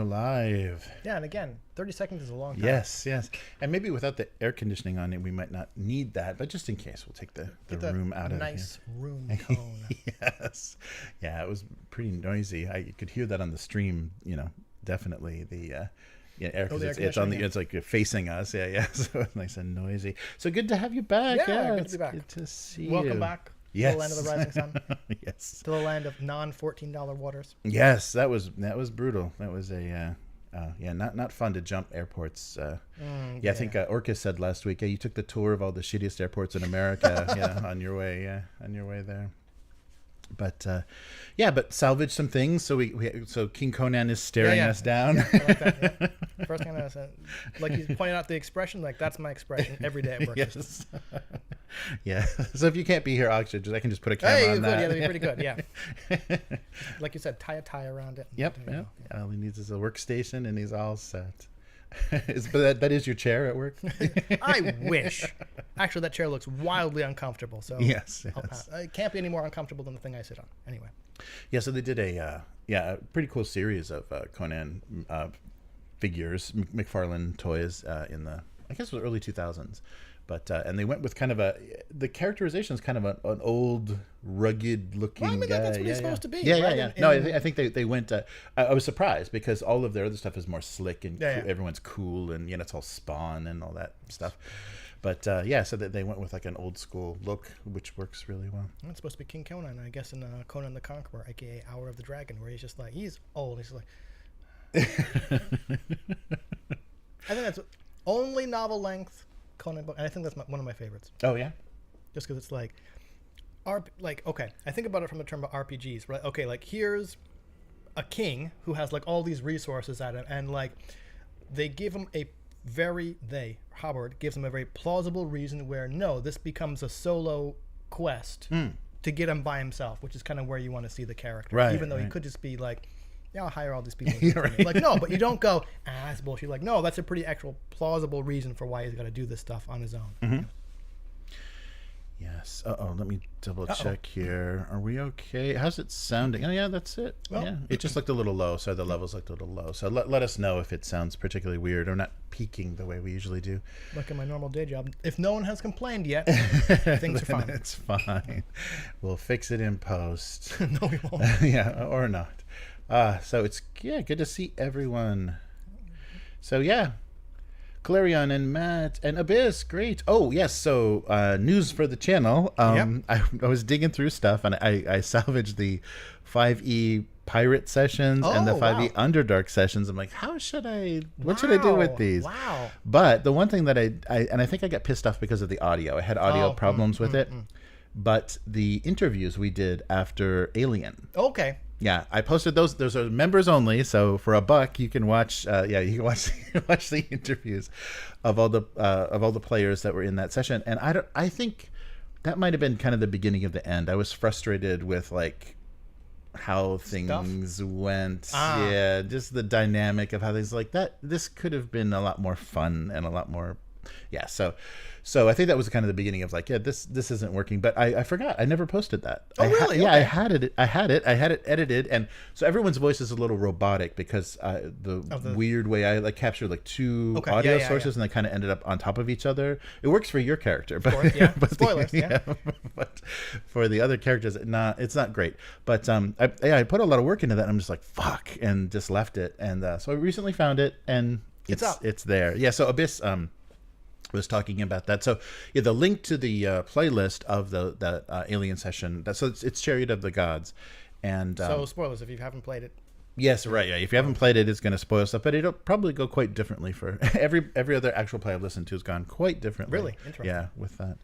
live. Yeah, and again, 30 seconds is a long time. Yes. And maybe without the air conditioning on it, we might not need that. But just in case, we'll take the room out of here. Nice room tone. Yes. Yeah, it was pretty noisy. You could hear that on the stream, definitely. The air, because it's on it's like facing us. Yeah. So it's nice and noisy. So good to have you back. Yeah, good to be back. Good to see you. Welcome back. Yes. To the land of the rising sun. Yes. To the land of non-$14 waters. Yes, that was brutal. That was not fun to jump airports. I think Orcus said last week, you took the tour of all the shittiest airports in America. on your way there. But but salvage some things. So so King Conan is staring us down. Yeah, I like that. Yeah. First thing I said, like you pointed out the expression, like that's my expression every day at work. Yes. Yeah. So if you can't be here, I can just put a camera on that. Yeah, that'd be pretty good. Yeah. Like you said, tie a tie around it. Yep. All he needs is a workstation, and he's all set. But that is your chair at work? I wish. Actually, that chair looks wildly uncomfortable. So yes. It can't be any more uncomfortable than the thing I sit on. Anyway. Yeah. So they did a pretty cool series of Conan figures, McFarlane toys in the early 2000s. But and they went with kind of the characterization is kind of an old, rugged looking guy. That's what he's supposed to be. Yeah. No, I think they went. I was surprised because all of their other stuff is more slick and everyone's cool and it's all Spawn and all that stuff. But so that they went with like an old school look, which works really well. It's supposed to be King Conan, I guess, in Conan the Conqueror, aka Hour of the Dragon, where he's just like he's old. He's like. I think that's only novel length Conan book, and I think that's one of my favorites. Oh yeah, just because it's like okay, I think about it from the term of RPGs, right? Okay, like here's a king who has like all these resources at him, and like they give him Howard gives him a very plausible reason where this becomes a solo quest to get him by himself, which is kind of where you want to see the character, right? Even though he could just be like. Yeah, I'll hire all these people. Right. Like, no, but you don't go, that's bullshit. Like, no, that's a pretty actual plausible reason for why he's got to do this stuff on his own. Mm-hmm. Yes. Let me double check here. Are we okay? How's it sounding? Oh, yeah, that's it. Well, yeah, it just looked a little low. So the levels looked a little low. So let us know if it sounds particularly weird or not peaking the way we usually do. Like in my normal day job. If no one has complained yet, things are fine. It's fine. We'll fix it in post. No, we won't. Yeah, or not. So it's good to see everyone. So Clarion and Matt and Abyss, great. Oh yes, so news for the channel. I was digging through stuff and I salvaged the 5e pirate sessions and the 5e Underdark sessions. I'm like, what should I do with these? Wow. But the one thing that I think I got pissed off because of the audio. I had audio problems with it. But the interviews we did after Alien. Okay. Yeah, I posted those. Those are members only. So for $1, you can watch. You can watch the interviews of all the players that were in that session. And I think that might have been kind of the beginning of the end. I was frustrated with like how things went. Yeah, just the dynamic of how things like that. This could have been a lot more fun and a lot more. Yeah, so I think that was kind of the beginning of like, this isn't working. But I forgot. I never posted that. Oh, really? Yeah, okay. I had it edited, and so everyone's voice is a little robotic because the weird way I like captured like two audio sources and they kind of ended up on top of each other. It works for your character, but, but spoilers. But for the other characters, it's not great. But I put a lot of work into that. And I'm just like fuck, and just left it. And so I recently found it, and it's there. Yeah. So Abyss was talking about that. So the link to the playlist of the Alien session. So it's Chariot of the Gods, and so spoilers if you haven't played it. Yes, right. Yeah, if you haven't played it, it's going to spoil stuff, but it'll probably go quite differently for every other actual play I've listened to has gone quite differently. Really interesting. Yeah, with that.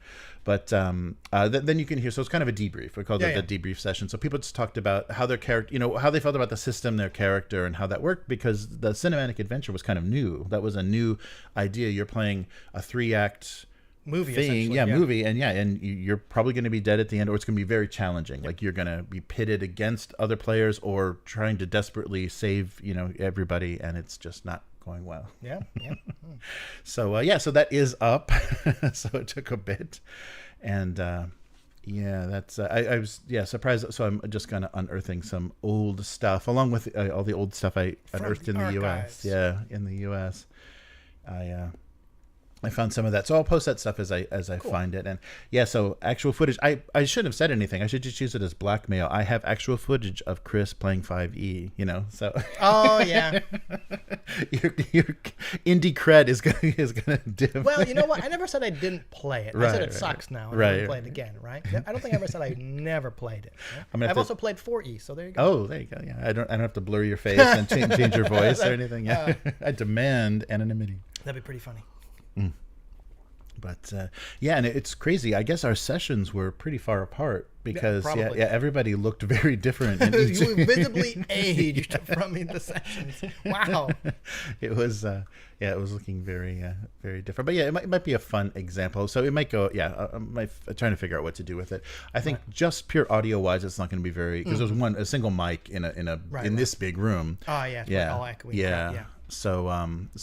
But then you can hear. So it's kind of a debrief. We called it the debrief session. So people just talked about how their character, how they felt about the system, their character, and how that worked because the cinematic adventure was kind of new. That was a new idea. You're playing a 3-act movie thing, movie, and you're probably going to be dead at the end, or it's going to be very challenging. Like you're going to be pitted against other players or trying to desperately save everybody, and it's just not going well. So so that is up. So it took a bit, and Yeah, that's I was surprised. So I'm just kind of unearthing some old stuff along with all the old stuff I From unearthed the in the archives. U.S. Yeah, in the U.S. I found some of that, so I'll post that stuff as I Cool. find it. And yeah, so actual footage. I shouldn't have said anything. I should just use it as blackmail. I have actual footage of Chris playing 5e. You know, so Oh yeah. your indie cred is gonna dim. Well, you know what? I never said I didn't play it. I said Right, it sucks now. I right, wouldn't play it again, right? I don't think I ever said I never played it. I'm gonna have I've to- also played 4E, so there you go. Oh, there you go. Yeah, I don't have to blur your face and change your voice or anything. Yeah, I demand anonymity. That'd be pretty funny. But yeah, and it's crazy. I guess our sessions were pretty far apart because probably. everybody looked very different. In each... You visibly aged from the sessions. Wow. It was it was looking very very different. But yeah, it might be a fun example. So it might go. Yeah, I'm trying to figure out what to do with it. I think just pure audio wise, it's not going to be very because there's a single mic in this big room. Oh yeah. Yeah, All echoey. yeah. So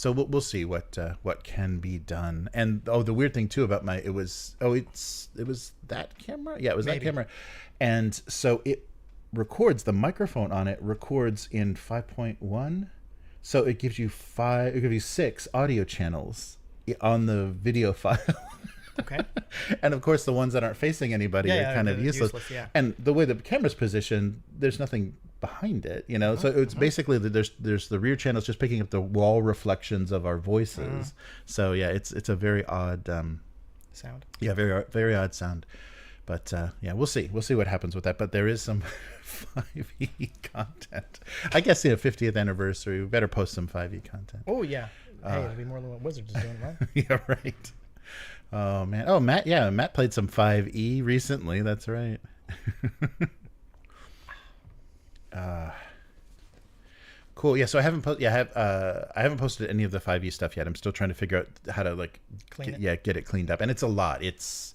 we'll see what can be done. And the weird thing too about it was that camera. Yeah, it was Maybe. that camera. And so it records, the microphone on it records in 5.1. So it gives you 6 audio channels on the video file. Okay. And of course the ones that aren't facing anybody are kind of useless. Yeah. And the way the camera's positioned, there's nothing behind it, you know. So it's basically there's the rear channels just picking up the wall reflections of our voices. So yeah, it's a very odd Sound. yeah, very very odd sound. But yeah, we'll see what happens with that. But there is some 5e content. I guess 50th anniversary. We better post some 5e content. Oh yeah. Hey, it'll be more than what Wizards is doing, right? Yeah, right. Oh man. Oh Matt. Yeah, Matt played some 5e recently. That's right. Cool. Yeah. So I haven't I haven't posted any of the 5e stuff yet. I'm still trying to figure out how to Clean it. get it cleaned up, and it's a lot. It's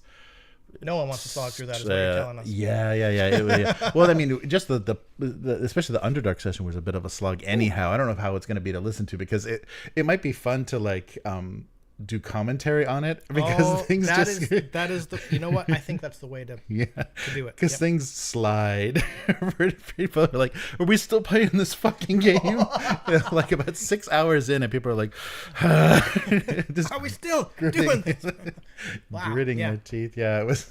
No one wants to slog through that, is what you're telling us. Yeah. Well, I mean, just the especially the Underdark session was a bit of a slug. Anyhow, I don't know how it's going to be to listen to because it might be fun to do commentary on it because things that just is the, you know what, I think that's the way to yeah to do it because Yep. things slide. People are like, are we still playing this fucking game? Like about 6 hours in and people are like just Are we still doing this? Wow. gritting Yeah. their teeth. Yeah, it was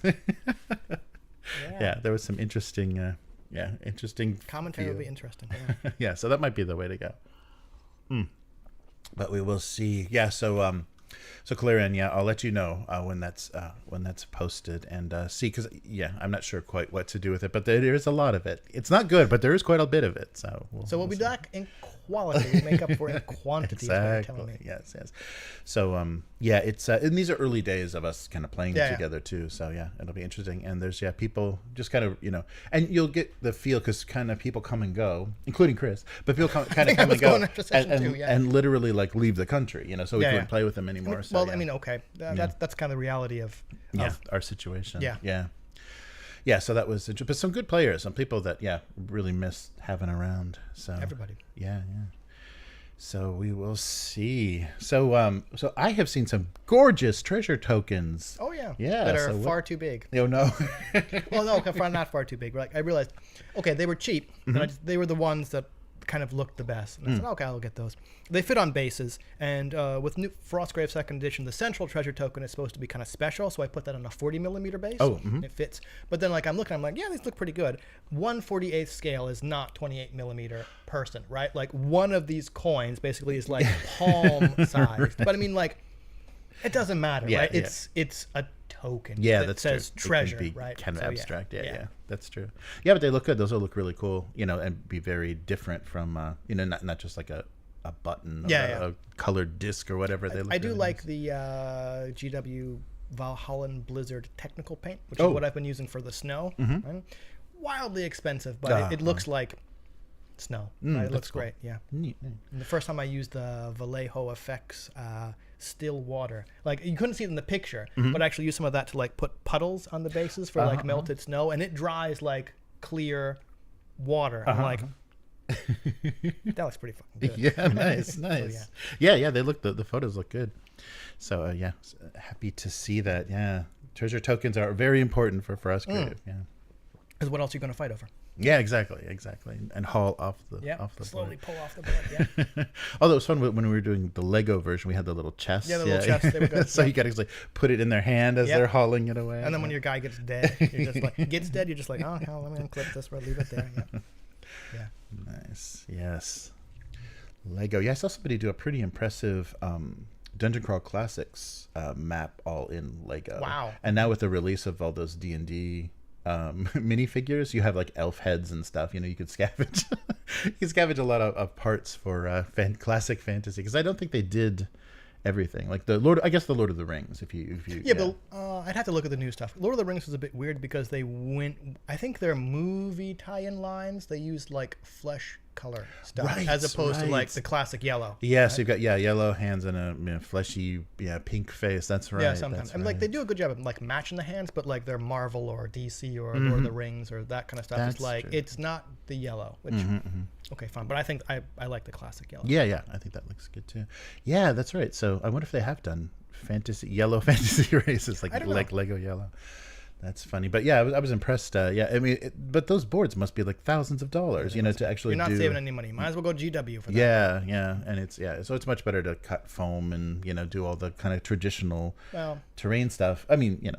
Yeah. there was some interesting interesting Commentary feel. will be interesting. Yeah. Yeah, so that might be the way to go. But we will see. Yeah, so Kalarian, yeah, I'll let you know when that's posted and see, because I'm not sure quite what to do with it, but there is a lot of it. It's not good, but there is quite a bit of it. So We'll be back in quality. We make up for it in quantity. Is what you're telling Exactly. me. Yes. So yeah, it's and these are early days of us kind of playing Yeah. together too. So yeah, it'll be interesting. And there's people just kind of and you'll get the feel because kind of people come and go, including Chris, but people kind of come and go and literally leave the country. So we couldn't play with them anymore. So, Well, I mean, okay, that's kind of the reality of our situation. Yeah. Yeah, so that was, but some good players, some people that really miss having around. So everybody. Yeah. So we will see. So so I have seen some gorgeous treasure tokens. Oh yeah. Yeah. That are far too big. Oh no. Well, no, not far too big. But I realized, okay, they were cheap. And they were the ones that kind of looked the best. And I said, okay, I'll get those. They fit on bases. And with new Frostgrave Second Edition, the central treasure token is supposed to be kind of special. So I put that on a 40 millimeter base. Oh, It fits. But then I'm looking, I'm like, yeah, these look pretty good. 1/48 scale is not 28 millimeter person, right? One of these coins basically is palm sized. But I mean, it doesn't matter, right? It's a token that says true. treasure, It can be right? kind of So, abstract. Yeah, that's true. Yeah, but they look good. Those will look really cool, and be very different from, not just like a button or a colored disc or whatever. I do like the GW Valhalla Blizzard technical paint, which is what I've been using for the snow. Right? Wildly expensive, but it looks like snow. Right? It looks cool. great. Yeah. Neat. And the first time I used the Vallejo Effects still water, you couldn't see it in the picture, but I actually used some of that to put puddles on the bases for melted snow, and it dries like clear water. I'm like, that looks pretty fucking good. Yeah, nice. Yeah. They look, the photos look good. So happy to see that. Yeah, Treasure tokens are very important for us creative. Yeah. Because what else are you going to fight over? Yeah, exactly, and haul off the slowly board. pull off the board. Yeah. Although it was fun when we were doing the Lego version, we had the little chests. Yeah, the little chests. They were good. So you got to actually put it in their hand as they're hauling it away. And then when your guy gets dead, you're just like, you're just like, oh, hell, let me unclip this, leave it there. Yeah. Nice. Yes. Lego. Yeah, I saw somebody do a pretty impressive Dungeon Crawl Classics map all in Lego. Wow. And now with the release of all those D&D minifigures, you have like elf heads and stuff. You know, you could scavenge. You can scavenge a lot of parts for classic fantasy, because I don't think they did everything. Like the Lord of the Rings. If you but I'd have to look at the new stuff. Lord of the Rings was a bit weird because they went. I think their movie tie-in lines, they used like flesh color stuff as opposed to like the classic yellow. Yeah, right? so you've got yellow hands and a fleshy pink face. That's right. Yeah, sometimes. And like they do a good job of like matching the hands, but like they're Marvel or DC or Lord of the Rings or that kind of stuff. It's like it's not the yellow, which okay, fine. But I think I like the classic yellow. Yeah, I think that looks good too. Yeah, that's right. So I wonder if they have done yellow fantasy races like Lego yellow. That's funny, but yeah, I was impressed. Yeah, I mean, but those boards must be like thousands of dollars, to actually. You're not saving any money. Might as well go GW for that. Yeah, and so it's much better to cut foam and do all the kind of traditional terrain stuff. I mean,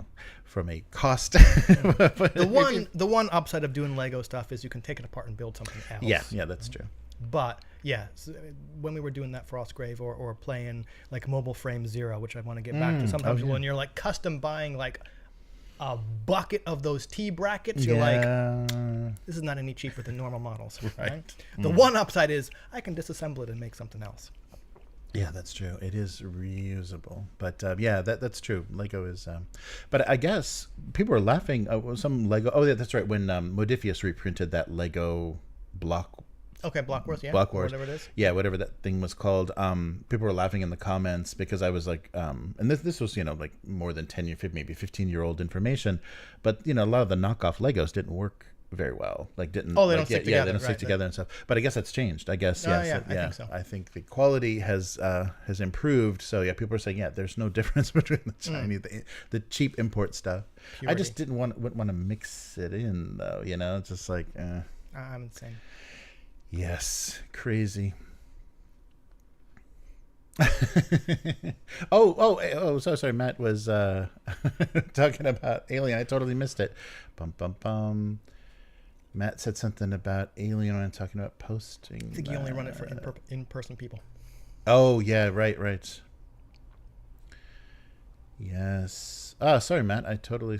from a cost. The one upside of doing Lego stuff is you can take it apart and build something else. Yeah, that's true. But yeah, so when we were doing that Frostgrave or playing like Mobile Frame Zero, which I want to get back to, sometimes when you're like custom buying like a bucket of those T brackets, you're like, this is not any cheaper than normal models. Right? The one upside is I can disassemble it and make something else. Yeah, that's true. It is reusable, but yeah, that's true. Lego is, but I guess people were laughing. Some Lego. Oh, yeah, that's right. When Modifius reprinted that Lego block. Okay, Block Wars, Block Wars, whatever it is. Yeah, whatever that thing was called. People were laughing in the comments because I was like, and this was like more than 10 maybe 15-year-old information, but a lot of the knockoff Legos didn't work very well. Like didn't. Oh, they don't stick together. Yeah, they don't stick together and stuff. But I guess that's changed. I guess. I think so. I think the quality has improved. So yeah, people are saying there's no difference between the Chinese, the cheap import stuff. Purity. I just wouldn't want to mix it in though. It's just like. I'm insane. Yes, crazy. So sorry. Matt was talking about Alien. I totally missed it. Bum bum bum. Matt said something about Alien when talking about posting. I think you only run it for in-person people. Oh yeah, right. Yes. Oh, sorry, Matt. I totally.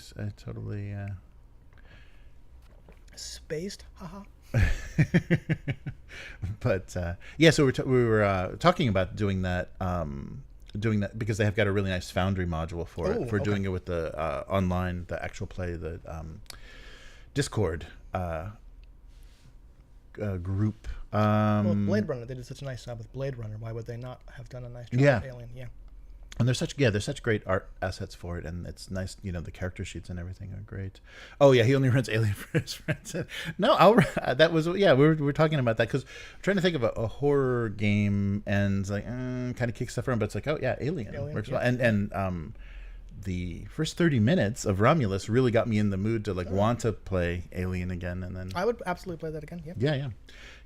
Spaced. Haha. But yeah, so we were talking about doing that because they have got a really nice Foundry module for doing it with the online, the actual play, the Discord group. Well, Blade Runner, they did such a nice job with Blade Runner. Why would they not have done a nice job with Alien? Yeah. And there's such great art assets for it, and it's nice. The character sheets and everything are great. Oh yeah, he only runs Alien for his friends. No, that was we were talking about that because I'm trying to think of a horror game and like kind of kick stuff around, but it's like Alien works well. And the first 30 minutes of Romulus really got me in the mood to want to play Alien again, and then I would absolutely play that again. Yeah.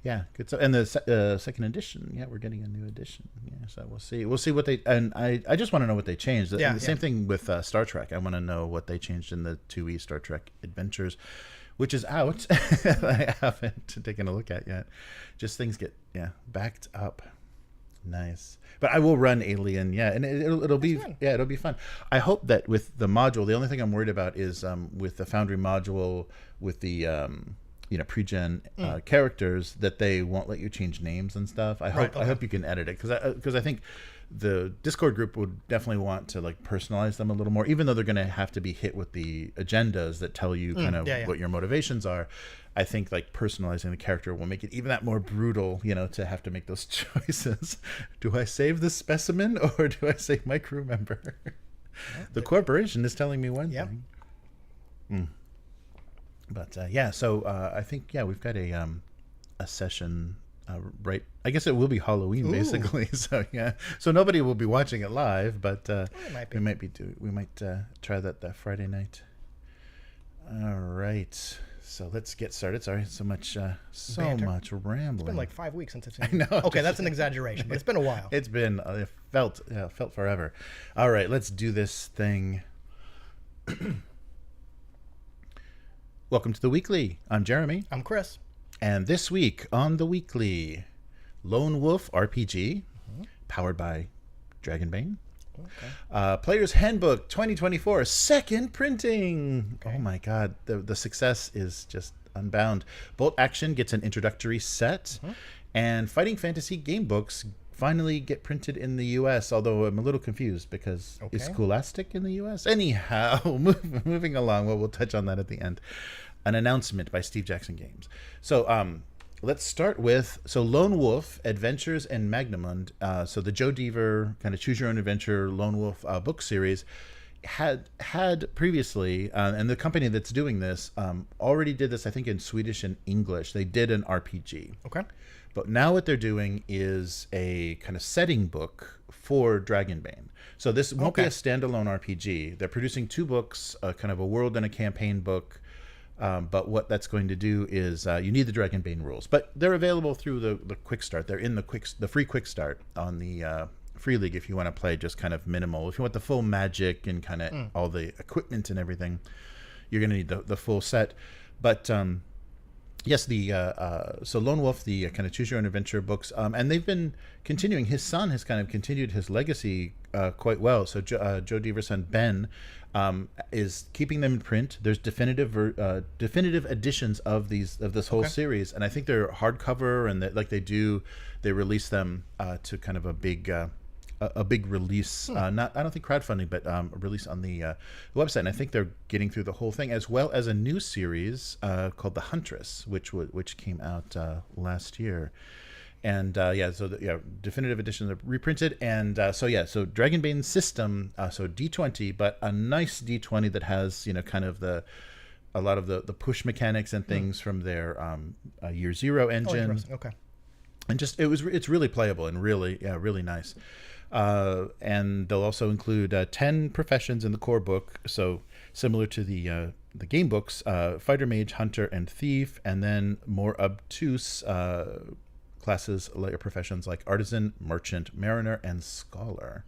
Yeah, good stuff. And the second edition, we're getting a new edition. Yeah, so we'll see what they. And I just want to know what they changed. Same thing with Star Trek. I want to know what they changed in the 2E Star Trek Adventures, which is out. I haven't taken a look at yet. Just things get backed up. Nice, but I will run Alien. Yeah, and it'll be fun. Yeah, it'll be fun. I hope that with the module, the only thing I'm worried about is with the Foundry module with the. Pre-gen characters that they won't let you change names and stuff. I hope you can edit it because I think the Discord group would definitely want to personalize them a little more, even though they're going to have to be hit with the agendas that tell you kind of what your motivations are. I think personalizing the character will make it even that more brutal, to have to make those choices. Do I save the specimen or do I save my crew member? The corporation is telling me one thing. But so I think we've got a session right. I guess it will be Halloween, Ooh. basically. So yeah. So nobody will be watching it live, but It might be. we might try that Friday night. All right. So let's get started. Sorry, so much Banter. much rambling. It's been like 5 weeks since I've I seen it. know. Okay, that's an exaggeration, but it's been a while. It's been it felt forever. All right, let's do this thing. Welcome to the Weekly. I'm Jeremy. I'm Chris. And this week on the Weekly, Lone Wolf RPG, powered by Dragonbane. Okay. Player's Handbook 2024, second printing. Okay. Oh my God, the success is just unbound. Bolt Action gets an introductory set, and Fighting Fantasy game books finally get printed in the U.S., although I'm a little confused because is Scholastic in the U.S.? Anyhow, moving along. Well, we'll touch on that at the end. An announcement by Steve Jackson Games. So let's start with Lone Wolf Adventures and Magnamund. So the Joe Deaver kind of choose your own adventure Lone Wolf book series had previously, and the company that's doing this already did this, I think, in Swedish and English. They did an RPG. Okay. But now what they're doing is a kind of setting book for Dragonbane. So this won't be a standalone RPG. They're producing 2 books, kind of a world and a campaign book. But what that's going to do is you need the Dragonbane rules. But they're available through the Quick Start. They're in the free Quick Start on the Free League if you want to play just kind of minimal. If you want the full magic and kind of all the equipment and everything, you're going to need the full set. But yes, so Lone Wolf, the kind of choose your own adventure books, and they've been continuing. His son has kind of continued his legacy quite well. So Joe Deaver's son Ben is keeping them in print. There's definitive editions of this whole series, and I think they're hardcover, and they release them to kind of a big release. I don't think crowdfunding, but a release on the website. And I think they're getting through the whole thing, as well as a new series called The Huntress, which came out last year. And definitive editions are reprinted. And so Dragonbane system, so D20, but a nice D20 that has kind of a lot of the push mechanics and things from their Year Zero engine. Okay. And it's really playable and really nice. And they'll also include 10 professions in the core book, so similar to the game books, fighter, mage, hunter, and thief, and then more obtuse classes, layer professions like artisan, merchant, mariner, and scholar.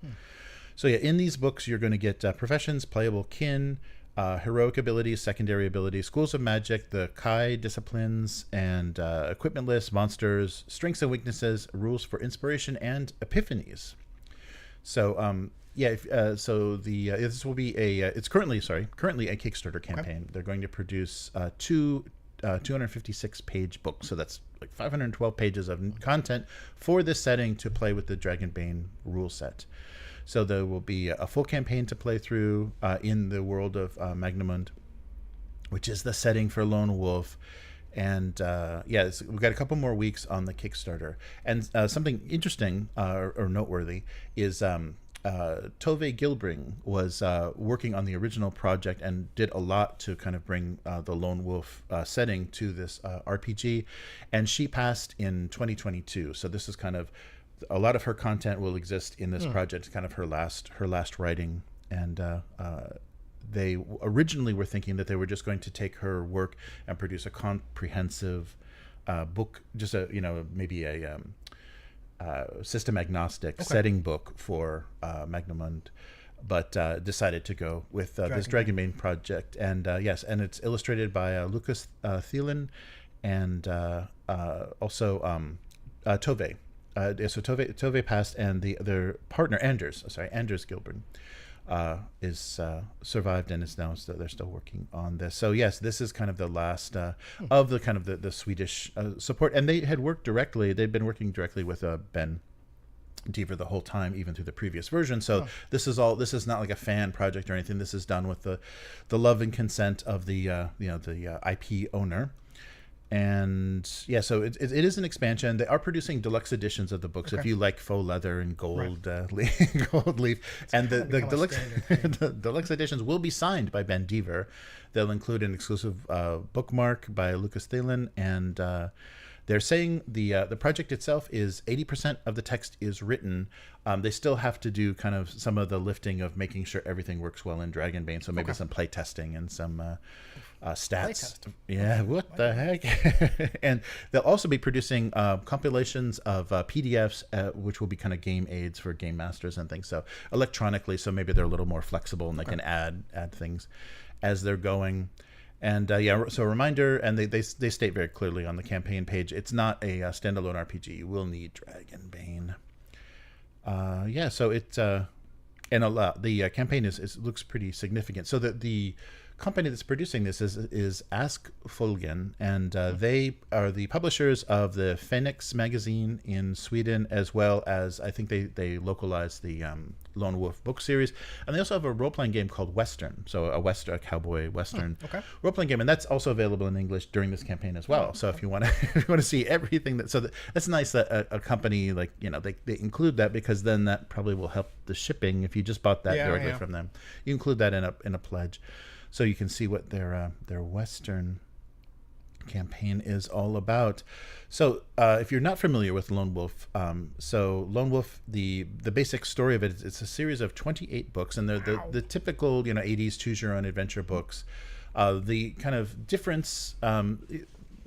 So in these books you're going to get professions, playable kin, heroic abilities, secondary abilities, schools of magic, the Kai disciplines, and equipment lists, monsters, strengths and weaknesses, rules for inspiration, and epiphanies. So this will be it's currently a Kickstarter campaign. They're going to produce 2 256-page books, so that's like 512 pages of content for this setting to play with the Dragonbane rule set. So there will be a full campaign to play through in the world of Magnamund, which is the setting for Lone Wolf. And we've got a couple more weeks on the Kickstarter. And something interesting or noteworthy is Tove Gilbring was working on the original project and did a lot to kind of bring the Lone Wolf setting to this RPG. And she passed in 2022. So this is kind of a lot of her content will exist in this project. It's kind of her last writing. And they originally were thinking that they were just going to take her work and produce a comprehensive book, just maybe a system agnostic setting book for Magnamund, but decided to go with this Dragonbane project. And and it's illustrated by Lucas Thielen and also Tove. So Tove passed, and their partner Anders Gilbert is survived and is now they're still working on this. So yes, this is kind of the last of the kind of the Swedish support, and they had worked directly. They'd been working directly with Ben Deaver the whole time, even through the previous version. So this is not like a fan project or anything. This is done with the love and consent of the IP owner. And so it is an expansion. They are producing deluxe editions of the books if you like faux leather and gold gold leaf. And the deluxe editions will be signed by Ben Deaver. They'll include an exclusive bookmark by Lucas Thielen, and They're saying the project itself is 80% of the text is written. They still have to do kind of some of the lifting of making sure everything works well in Dragonbane. So maybe some play testing and some stats. Yeah, what the heck? And they'll also be producing compilations of PDFs, which will be kind of game aids for game masters and things. So electronically, so maybe they're a little more flexible and they can add things as they're going. And so a reminder, and they state very clearly on the campaign page, it's not a standalone RPG. You will need Dragonbane. So it and the campaign looks pretty significant. So the company that's producing this is Ask Folgen, and they are the publishers of the Phoenix magazine in Sweden, as well as I think they localized the Lone Wolf book series, and they also have a role-playing game called Western, so a cowboy Western role-playing game, and that's also available in English during this campaign as well. So if you want to see everything that's nice that a company like they include that, because then that probably will help the shipping if you just bought that directly from them. You include that in a pledge. So you can see what their Western campaign is all about. So if you're not familiar with Lone Wolf, so Lone Wolf, the basic story of it, it's a series of 28 books, and they're the typical 80s choose your own adventure books. The kind of difference,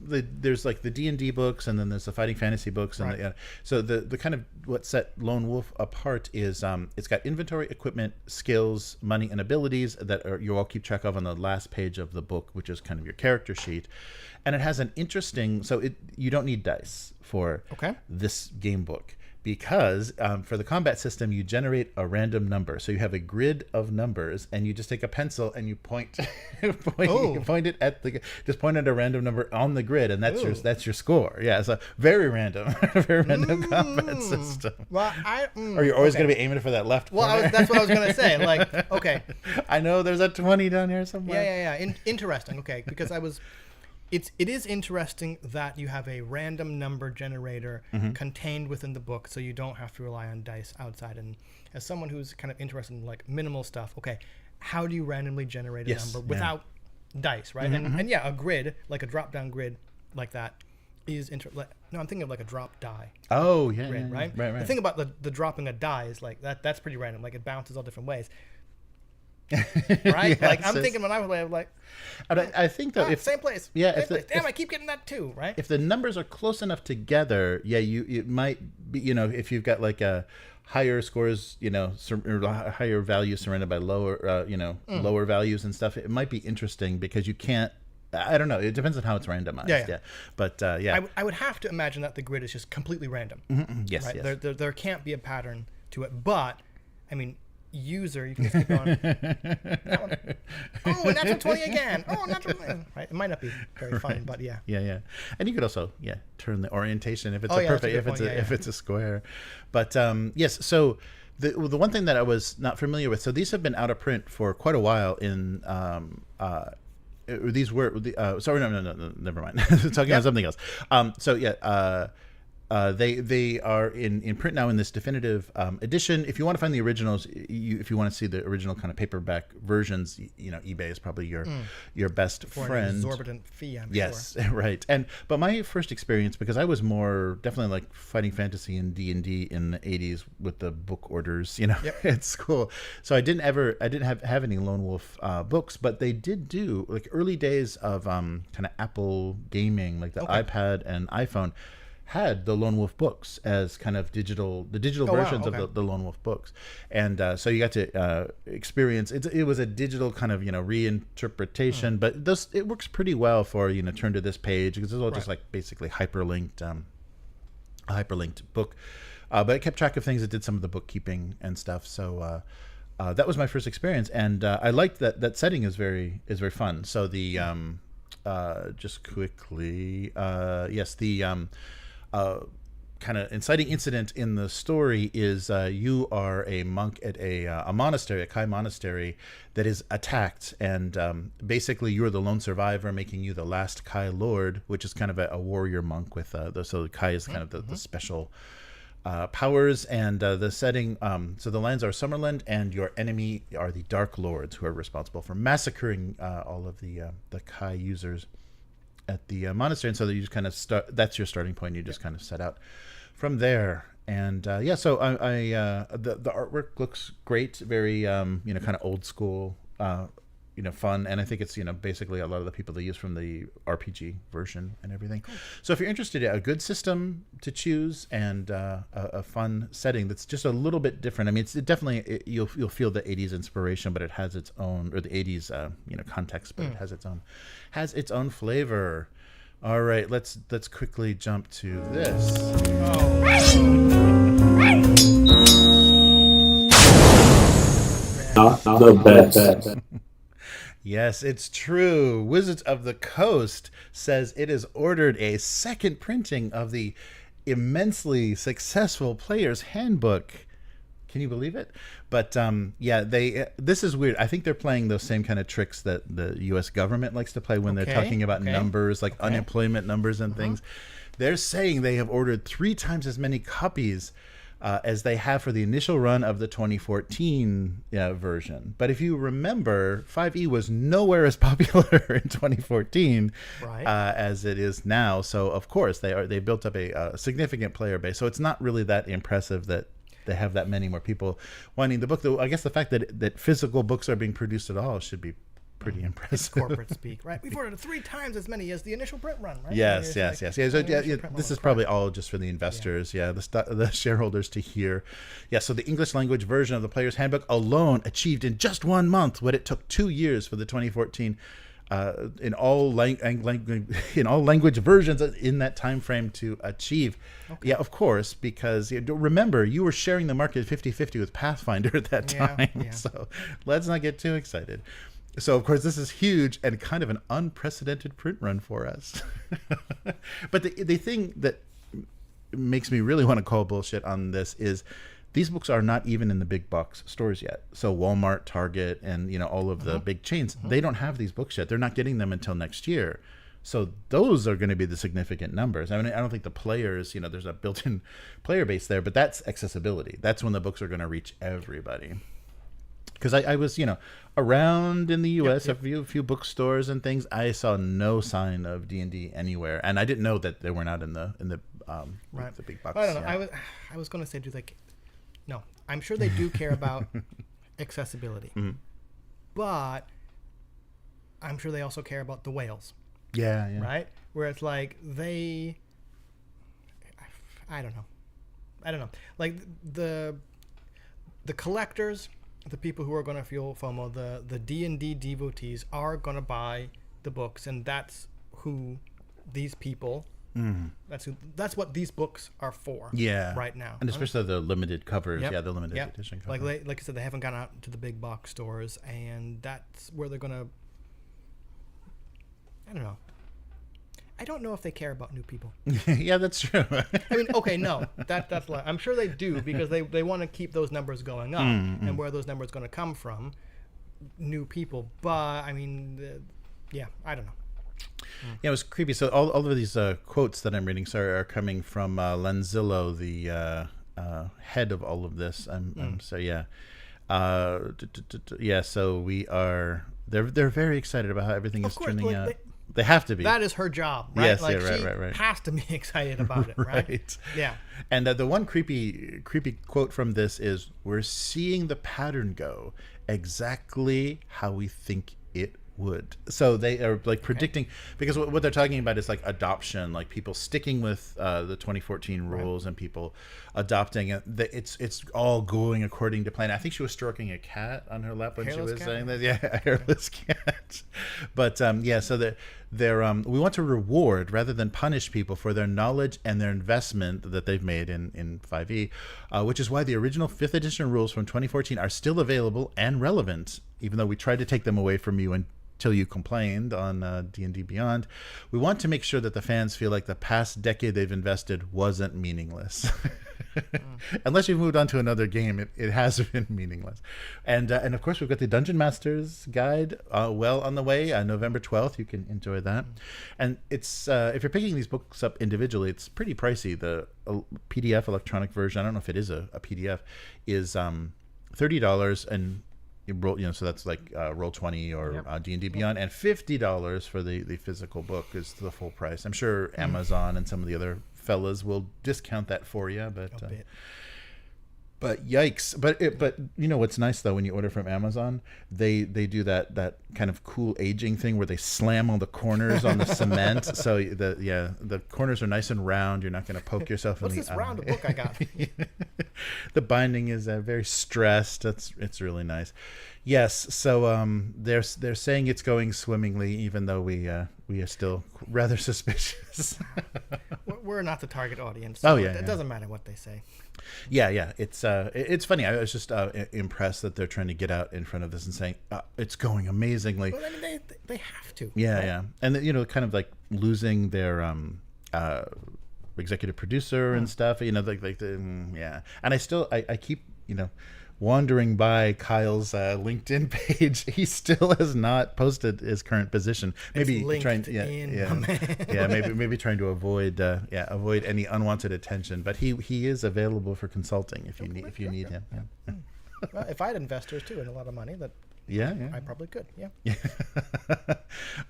there's like the D&D books, and then there's the fighting fantasy books, and so the kind of what set Lone Wolf apart is it's got inventory, equipment, skills, money, and abilities that you all keep track of on the last page of the book, which is kind of your character sheet. And it has an interesting, you don't need dice for this game book, because for the combat system, you generate a random number. So you have a grid of numbers, and you just take a pencil and you point it at just point at a random number on the grid, and that's your score. Yeah, it's a very random, combat system. Well, or you're always going to be aiming for that left corner. That's what I was going to say. Like, okay, I know there's a 20 down here somewhere. Yeah. Interesting. Okay, because it is interesting that you have a random number generator contained within the book, so you don't have to rely on dice outside. And as someone who's kind of interested in like minimal stuff, okay, how do you randomly generate a number without dice, right? And a grid, like a drop-down grid like that, is no, I'm thinking of like a drop die. Oh yeah, grid, right? Right. The thing about the dropping a die is like that's pretty random. Like it bounces all different ways. Right? Like I'm thinking when I was like, I think though, same place. Yeah. I keep getting that too, right? If the numbers are close enough together, it might be, if you've got like a higher scores, or higher values surrounded by lower, lower values and stuff, it might be interesting because you can't. I don't know. It depends on how it's randomized. Yeah. But I would have to imagine that the grid is just completely random. Yes. Right? Yes. There can't be a pattern to it. But I mean, user, you can just keep going. Oh, natural 20 again. Oh, natural 20. Right? It might not be very fun, but yeah. Yeah. And you could also turn the orientation if it's if it's a square. But yes. So the one thing that I was not familiar with. So these have been out of print for quite a while in. These were sorry, no, never mind. Talking about something else. They are in print now in this definitive edition. If you want to find the originals, if you want to see the original kind of paperback versions, eBay is probably your best for friend. An exorbitant fee, I'm yes, sure. Right. But my first experience, because I was more definitely like fighting fantasy and D&D in the 80s with the book orders, at school. So I didn't have any Lone Wolf books, but they did do like early days of kind of Apple gaming, like the iPad and iPhone had the Lone Wolf books as kind of digital versions of the Lone Wolf books, and so you got to experience it was a digital kind of reinterpretation, but it works pretty well for turn to this page, because it's all just like basically hyperlinked book, but it kept track of things. It did some of the bookkeeping and stuff, so that was my first experience, and I liked that setting is very fun. So the just quickly the kind of inciting incident in the story is you are a monk at a monastery, a Kai monastery, that is attacked, and basically you're the lone survivor, making you the last Kai lord, which is kind of a warrior monk with so Kai is kind of the special powers, and the setting. So the lands are Summerland, and your enemy are the Dark Lords, who are responsible for massacring all of the Kai users. at the monastery, and so that you just kind of start. That's your starting point. You just kind of set out from there. And so the artwork looks great, very kind of old school, fun, and I think it's basically a lot of the people they use from the RPG version and everything. Cool. So if you're interested, a good system to choose and a fun setting that's just a little bit different. I mean, you'll feel the '80s inspiration, but it has its own, or the '80s context, but it has its own flavor. All right, let's quickly jump to this. Not the best. Yes, it's true. Wizards of the Coast says it has ordered a second printing of the immensely successful Player's Handbook. Can you believe it? But this is weird. I think they're playing those same kind of tricks that the U.S. government likes to play when they're talking about numbers, like unemployment numbers and things. They're saying they have ordered 3 times as many copies as they have for the initial run of the 2014 version. But if you remember, 5e was nowhere as popular in 2014 as it is now. So of course they built up a significant player base. So it's not really that impressive that they have that many more people wanting the book. Though I guess the fact that physical books are being produced at all should be pretty impressive. It's corporate speak, right? We've ordered 3 times as many as the initial print run, right? Yes. So this is probably all just for the investors, the shareholders to hear. Yeah, so the English language version of the Player's Handbook alone achieved in just 1 month what it took 2 years for the 2014 in all language versions in that time frame to achieve. Yeah, of course, because remember, you were sharing the market 50-50 with Pathfinder at that time. So let's not get too excited. So, of course, this is huge and kind of an unprecedented print run for us. But the thing that makes me really want to call bullshit on this is these books are not even in the big box stores yet. So Walmart, Target, and all of the big chains, they don't have these books yet. They're not getting them until next year. So those are going to be the significant numbers. I mean, I don't think the players, there's a built-in player base there, but that's accessibility. That's when the books are going to reach everybody. Because I was, around in the U.S., a few bookstores and things. I saw no sign of D&D anywhere, and I didn't know that they were not in the big box. I don't know. I was going to say, no. I'm sure they do care about accessibility, but I'm sure they also care about the whales. Yeah. Right, where it's like I don't know, like the collectors. The people who are going to feel FOMO, the D&D devotees are going to buy the books, and that's who these people. That's what these books are for. Right now, and especially the limited covers. The limited edition covers. Like I said, they haven't gone out to the big box stores, and that's where they're going to. I don't know. I don't know if they care about new people. Yeah, that's true. I mean, okay, no, that's like, I'm sure they do, because they want to keep those numbers going up, and where those numbers going to come from, new people. But I mean, I don't know. Yeah, it was creepy. So all of these quotes that I'm reading, are coming from Lanzillo, the head of all of this. So we are. They're very excited about how everything is turning out. They have to be. That is her job, right? Yes, right. She has to be excited about it, right? Yeah. And the one creepy quote from this is, "We're seeing the pattern go exactly how we think it would." So they are like predicting, because what they're talking about is like adoption, like people sticking with the 2014 rules and people adopting it. It's all going according to plan. I think she was stroking a cat on her lap when she was saying that. Yeah, a hairless cat. But so they're we want to reward rather than punish people for their knowledge and their investment that they've made in 5e, which is why the original 5th edition rules from 2014 are still available and relevant, even though we tried to take them away from you until you complained on D&D Beyond. We want to make sure that the fans feel like the past decade they've invested wasn't meaningless. Unless you've moved on to another game, it has been meaningless. And of course, we've got the Dungeon Master's Guide well on the way. November 12th, you can enjoy that. And it's if you're picking these books up individually, it's pretty pricey. The PDF electronic version, I don't know if it is a PDF, is $30, and so that's like Roll20 or D&D Beyond, and $50 for the physical book is the full price. I'm sure Amazon and some of the other fellas will discount that for you, but yikes. But you know what's nice though, when you order from Amazon, they do that kind of cool aging thing where they slam all the corners on the cement, so the corners are nice and round. You're not going to poke yourself in the eye. What's this round book I got? The binding is very stressed. It's really nice. Yes, so they're saying it's going swimmingly, even though we are still rather suspicious. We're not the target audience. So it doesn't matter what they say. Yeah. It's funny. I was just impressed that they're trying to get out in front of this and saying it's going amazingly. Well, I mean, they have to. Yeah, and kind of like losing their executive producer and stuff. And I keep wandering by Kyle's LinkedIn page. He still has not posted his current position. Maybe trying maybe trying to avoid any unwanted attention. But he is available for consulting if you need him. Yeah. Well, if I had investors too and a lot of money, I probably could. Yeah.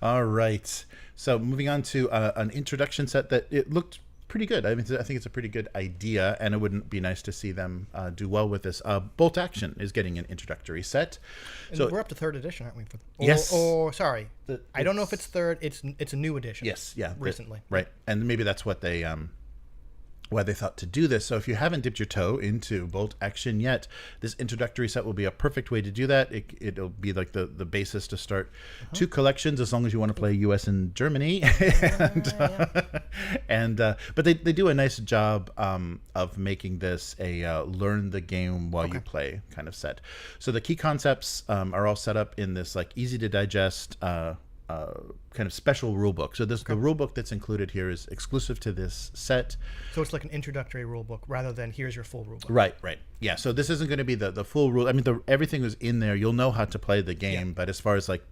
All right. So moving on to an introduction set that it looked pretty good. I mean, I think it's a pretty good idea, and it wouldn't be nice to see them do well with this. Bolt Action is getting an introductory set. And so we're up to 3rd edition, aren't we? Yes. Sorry, I don't know if it's 3rd. It's a new edition. Yes. Yeah. Recently. Right. And maybe that's what they why they thought to do this. So if you haven't dipped your toe into Bolt Action yet, this introductory set will be a perfect way to do that. It'll be like the basis to start 2 collections, as long as you want to play US and Germany. But they do a nice job of making this a learn the game while you play kind of set. So the key concepts are all set up in this like easy to digest kind of special rule book. So the rule book that's included here is exclusive to this set. So it's like an introductory rule book rather than here's your full rule book. Right. Yeah. So this isn't going to be the full rule. I mean, everything is in there. You'll know how to play the game, but as far as like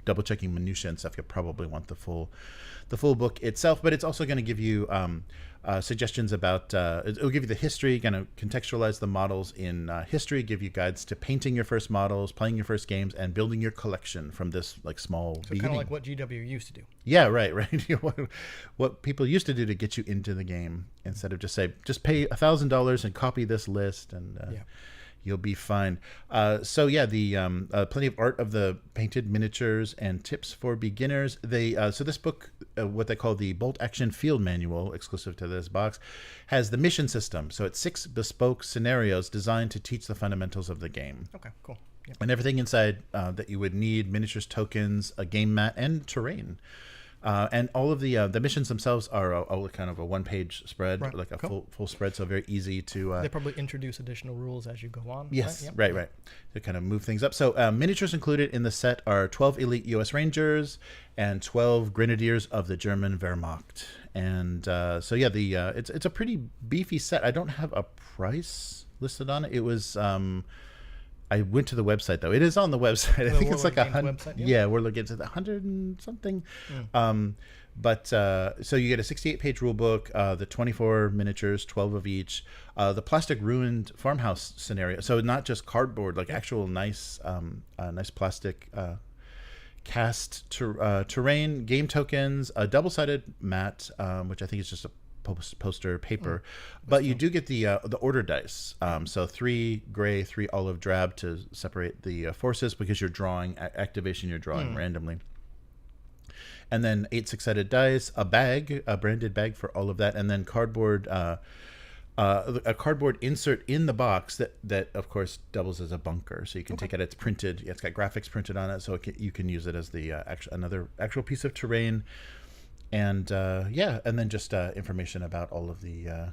double checking minutia and stuff, you probably want the full book itself. But it's also going to give you suggestions about it'll give you the history, kind of contextualize the models in history, give you guides to painting your first models, playing your first games, and building your collection from this like small beginning. Kind of like what GW used to do. Yeah, right. What people used to do to get you into the game, instead of just pay $1,000 and copy this list, and you'll be fine. The plenty of art of the painted miniatures and tips for beginners. So this book, what they call the Bolt Action Field Manual, exclusive to this box, has the mission system. So it's 6 bespoke scenarios designed to teach the fundamentals of the game. Okay, cool. Yep. And everything inside that you would need: miniatures, tokens, a game mat, and terrain. And all of the missions themselves are all kind of a one-page spread, like a full spread, so very easy to... they probably introduce additional rules as you go on. Yes, right. To kind of move things up. So miniatures included in the set are 12 elite U.S. Rangers and 12 Grenadiers of the German Wehrmacht. And it's a pretty beefy set. I don't have a price listed on it. It was... I went to the website though. It is on the website. I think it's like 100. Yeah, we're looking at 100 and something. So you get a 68-page rule book, the 24 miniatures, 12 of each, the plastic ruined farmhouse scenario. So not just cardboard, like actual nice plastic cast terrain, game tokens, a double-sided mat, which I think is just a poster paper, but you do get the order dice. So 3 gray, 3 olive drab to separate the forces, because you're drawing activation. You're drawing randomly, and then 8 6-sided dice, a branded bag for all of that, and then cardboard. A cardboard insert in the box that of course doubles as a bunker, so you can take it. It's printed. It's got graphics printed on it, so you can use it as the another actual piece of terrain. And and then just information about all of the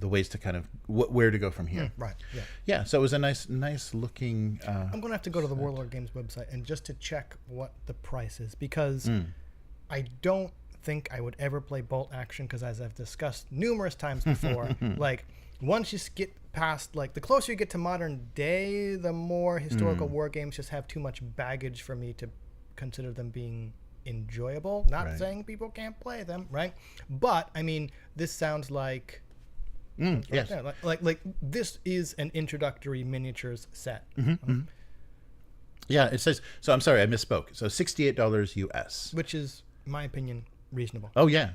ways to kind of where to go from here. Right. Yeah. So it was a nice looking. I'm gonna have to go to the Warlord Games website and just to check what the price is, because I don't think I would ever play Bolt Action, because as I've discussed numerous times before, like once you get past, like the closer you get to modern day, the more historical war games just have too much baggage for me to consider them being enjoyable. Not saying people can't play them, right? But I mean, this sounds like yes, like this is an introductory miniatures set. Yeah, it says. So I'm sorry, I misspoke. So $68 US. which is, in my opinion, reasonable. Oh yeah,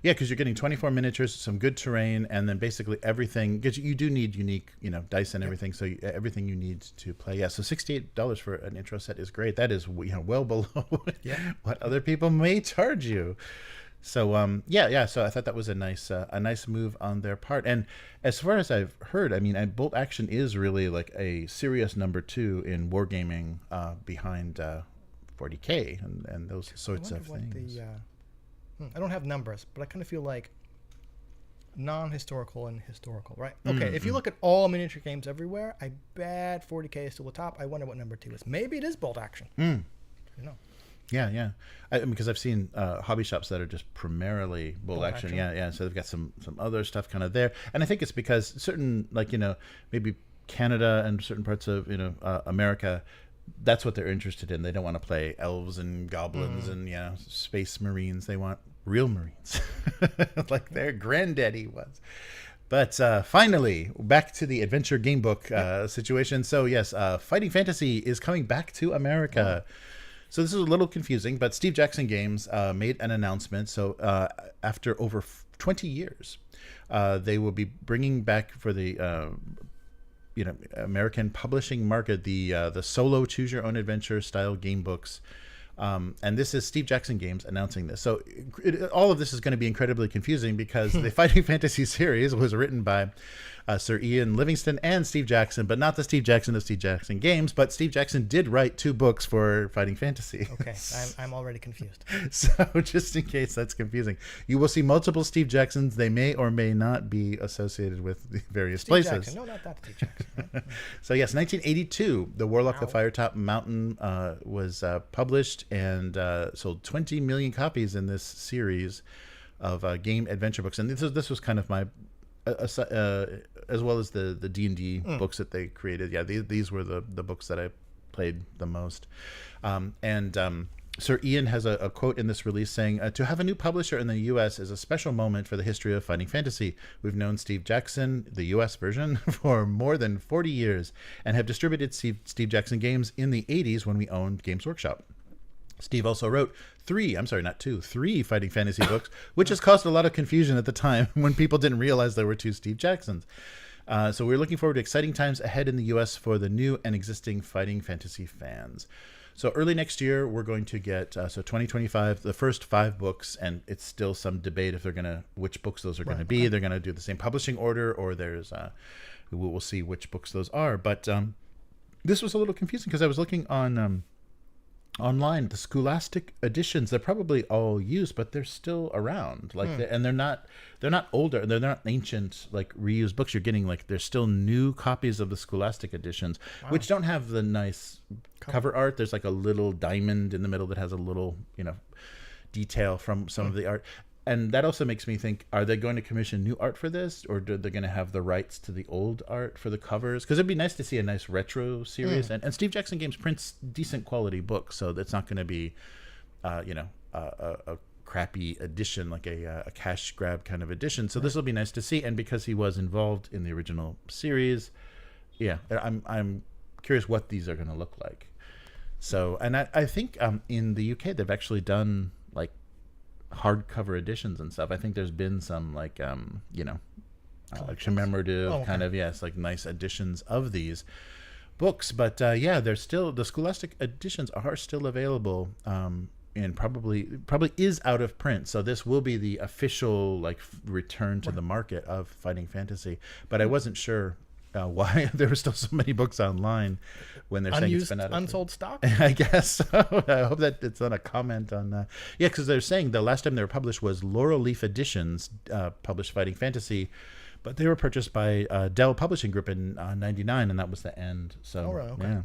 yeah, because you're getting 24 miniatures, some good terrain, and then basically everything. Because you do need unique, dice and everything. So everything you need to play. Yeah, so $68 for an intro set is great. That is well below what other people may charge you. So yeah. So I thought that was a nice move on their part. And as far as I've heard, I mean, Bolt Action is really like a serious number 2 in wargaming behind 40K and those sorts of things. I don't have numbers, but I kind of feel like non-historical and historical, right? Okay, if you look at all miniature games everywhere, I bet 40K is still the top. I wonder what number 2 is. Maybe it is Bolt Action. Yeah. Because I've seen hobby shops that are just primarily Bolt Action. Yeah. So they've got some other stuff kind of there, and I think it's because certain maybe Canada and certain parts of America, that's what they're interested in. They don't want to play elves and goblins and space marines. They want real marines, like their granddaddy was. But finally, back to the adventure game book situation. So yes, Fighting Fantasy is coming back to America. Wow. So this is a little confusing, but Steve Jackson Games made an announcement. So after over 20 years, they will be bringing back for the American publishing market the solo choose your own adventure style game books. And this is Steve Jackson Games announcing this. So all of this is going to be incredibly confusing because the Fighting Fantasy series was written by Sir Ian Livingstone and Steve Jackson, but not the Steve Jackson of Steve Jackson Games, but Steve Jackson did write 2 books for Fighting Fantasy. Okay, I'm already confused. So just in case that's confusing, you will see multiple Steve Jacksons. They may or may not be associated with the various Steve places. Jackson. No, not that Steve Jackson. Right? So yes, 1982, The Warlock of Firetop Mountain was published and sold 20 million copies in this series of game adventure books. And this was kind of my as well as the D&D books that they created. Yeah, these were the books that I played the most. Sir Ian has a quote in this release saying, to have a new publisher in the U.S. is a special moment for the history of Fighting Fantasy. We've known Steve Jackson, the U.S. version, for more than 40 years and have distributed Steve Jackson games in the 80s when we owned Games Workshop. Steve also wrote 3 Fighting Fantasy books, which has caused a lot of confusion at the time when people didn't realize there were 2 Steve Jacksons. So we're looking forward to exciting times ahead in the U.S. for the new and existing Fighting Fantasy fans. So early next year, we're going to get, 2025, the first 5 books, and it's still some debate if which books those are going to be. Okay. They're going to do the same publishing order, or we'll see which books those are. But this was a little confusing because I was looking on online, the Scholastic editions, they're probably all used, but they're still around. And they're not older, they're not ancient like reused books. You're getting there's still new copies of the Scholastic editions, which don't have the nice cover art. There's a little diamond in the middle that has a little detail from some of the art. And that also makes me think, are they going to commission new art for this, or are they going to have the rights to the old art for the covers? Because it'd be nice to see a nice retro series. And Steve Jackson Games prints decent quality books, so that's not going to be, a crappy edition, like a cash grab kind of edition. So this will be nice to see. And because he was involved in the original series, I'm curious what these are going to look like. So, and I think in the UK they've actually done hardcover editions and stuff. I think there's been some commemorative kind of nice editions of these books. But they're still, the Scholastic editions are still available, and probably is out of print. So this will be the official return to the market of Fighting Fantasy. But I wasn't sure why there were still so many books online when they're saying it's been out of unsold stock. I guess so. I hope that it's not a comment on because they're saying the last time they were published was Laurel Leaf Editions published Fighting Fantasy, but they were purchased by Dell Publishing Group in '99, and that was the end. So okay. Yeah.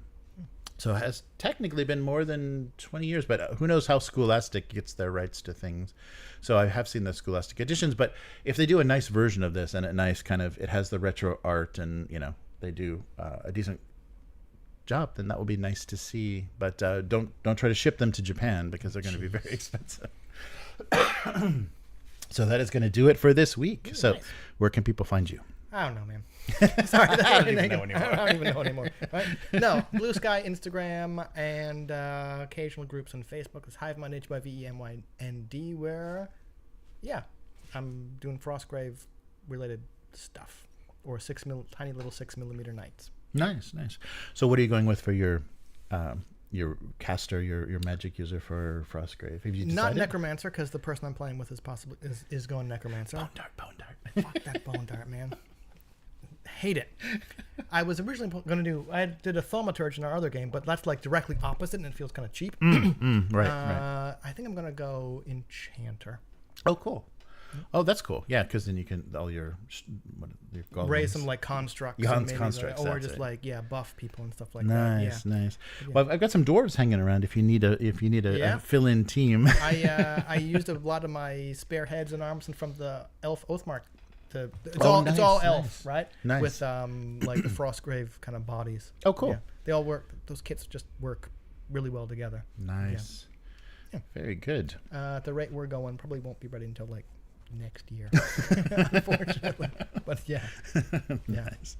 So it has technically been more than 20 years, but who knows how Scholastic gets their rights to things. So I have seen the Scholastic editions, but if they do a nice version of this and a nice kind of, it has the retro art and, they do a decent job, then that will be nice to see. But don't try to ship them to Japan because they're going to be very expensive. So that is going to do it for this week. So nice. Where can people find you? I don't know, man. Sorry, I don't even know anymore. I don't even know anymore. Right? No, Blue Sky, Instagram, and occasional groups on Facebook. It's Hive Mind, HYVEMYND, where, yeah, I'm doing Frostgrave related stuff, or tiny little 6mm knights. Nice. So what are you going with for your caster, your magic user for Frostgrave? Have you decided? Not Necromancer, because the person I'm playing with is going Necromancer. Bone dart. Fuck that Bone Dart, man. Hate it. I was originally going to do, I did a Thaumaturge in our other game, but that's like directly opposite and it feels kind of cheap. Right. I think I'm going to go Enchanter. Oh, cool. Oh, that's cool. Yeah, because then you can your golems. Raise some like constructs, or just buff people and stuff like that. Nice. Well, I've got some dwarves hanging around. If you need a fill-in team, I used a lot of my spare heads and arms and from the Elf Oathmark. It's all elf, right? Nice. With like the Frostgrave kind of bodies. Oh, cool. Yeah. They all work. Those kits just work really well together. Nice. Yeah. Very good. At the rate we're going, probably won't be ready until like next year, unfortunately. But yeah. Nice.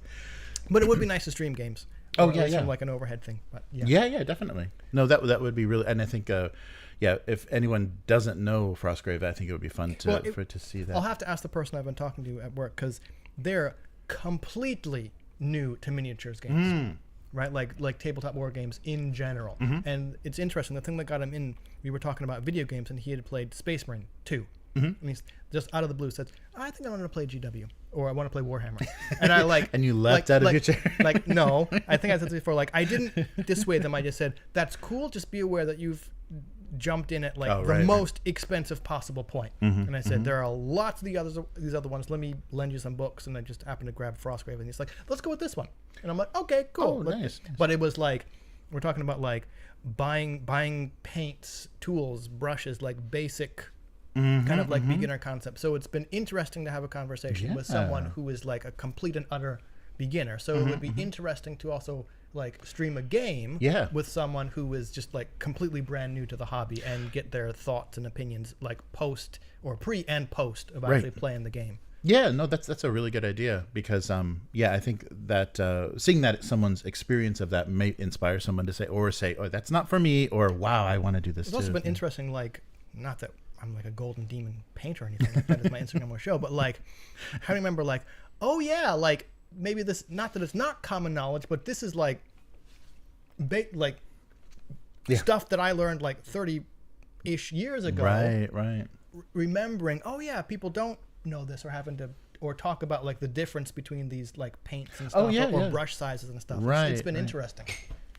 But it would be nice to stream games. Oh yeah. Like an overhead thing. But yeah, definitely. No, that would be really, and I think if anyone doesn't know Frostgrave, I think it would be fun to see that. I'll have to ask the person I've been talking to at work, because they're completely new to miniatures games. Right, like tabletop war games in general. And it's interesting. The thing that got him in, we were talking about video games, and he had played Space Marine 2. And he's just out of the blue says, I think I want to play GW, or I want to play Warhammer. And I like, and you leapt out of your chair. Like, no, I think I said this before. Like, I didn't dissuade them. I just said, that's cool. Just be aware that you've jumped in at most expensive possible point. And I said, there are lots of these other ones. Let me lend you some books. And I just happened to grab Frostgrave, and he's like, let's go with this one. And I'm like, okay, cool. Oh, nice. But it was like, we're talking about like buying paints, tools, brushes, like basic kind of like beginner concept. So it's been interesting to have a conversation with someone who is like a complete and utter beginner. So it would be interesting to also like stream a game with someone who is just like completely brand new to the hobby and get their thoughts and opinions like post or pre and post of actually playing the game. Yeah, no, that's a really good idea, because I think that seeing that someone's experience of that may inspire someone to say, oh, that's not for me, or wow, I want to do this. It's also been interesting, like, not that I'm like a golden demon painter or anything like that as my Instagram will show, but like I remember like, oh yeah, like maybe this, not that it's not common knowledge, but this is like stuff that I learned like 30-ish years ago. Right. Remembering, oh yeah, people don't know this, or having to or talk about like the difference between these like paints and stuff, or brush sizes and stuff. It's been interesting.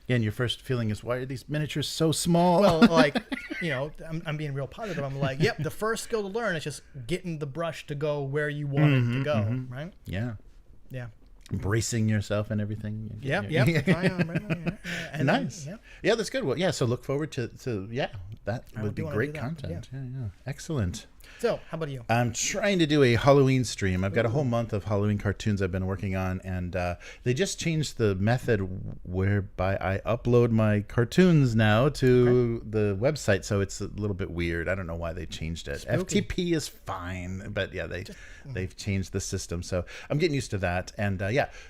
Yeah, and your first feeling is, why are these miniatures so small? Well, like, I'm being real positive. I'm like, yep, the first skill to learn is just getting the brush to go where you want it to go, right? Yeah. Bracing yourself and everything. Yep. And nice. Then, yeah, that's good. Well, so look forward to that would be great content. Yeah. Excellent. So, how about you? I'm trying to do a Halloween stream. I've got a whole month of Halloween cartoons I've been working on, and they just changed the method whereby I upload my cartoons now to the website, so it's a little bit weird. I don't know why they changed it. Spooky. FTP is fine, but yeah, they've changed the system, so I'm getting used to that. And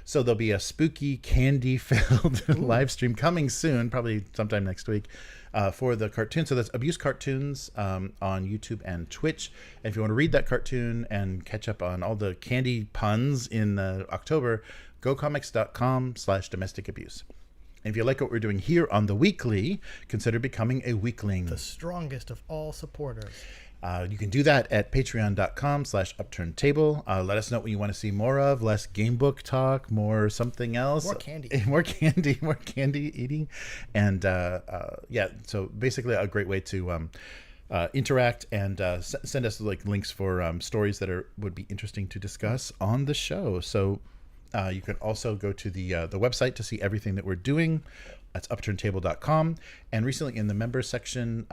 so there'll be a spooky candy-filled live stream coming soon, probably sometime next week. For the cartoon. So that's Abuse Cartoons on YouTube and Twitch. And if you want to read that cartoon and catch up on all the candy puns in October, gocomics.com/domestic abuse. And if you like what we're doing here on the weekly, consider becoming a weekling. The strongest of all supporters. You can do that at patreon.com/upturntable. Let us know what you want to see more of. Less game book talk, more something else. More candy. More candy eating. And so basically a great way to interact and send us like links for stories that would be interesting to discuss on the show. So you can also go to the website to see everything that we're doing. That's upturntable.com. And recently in the members section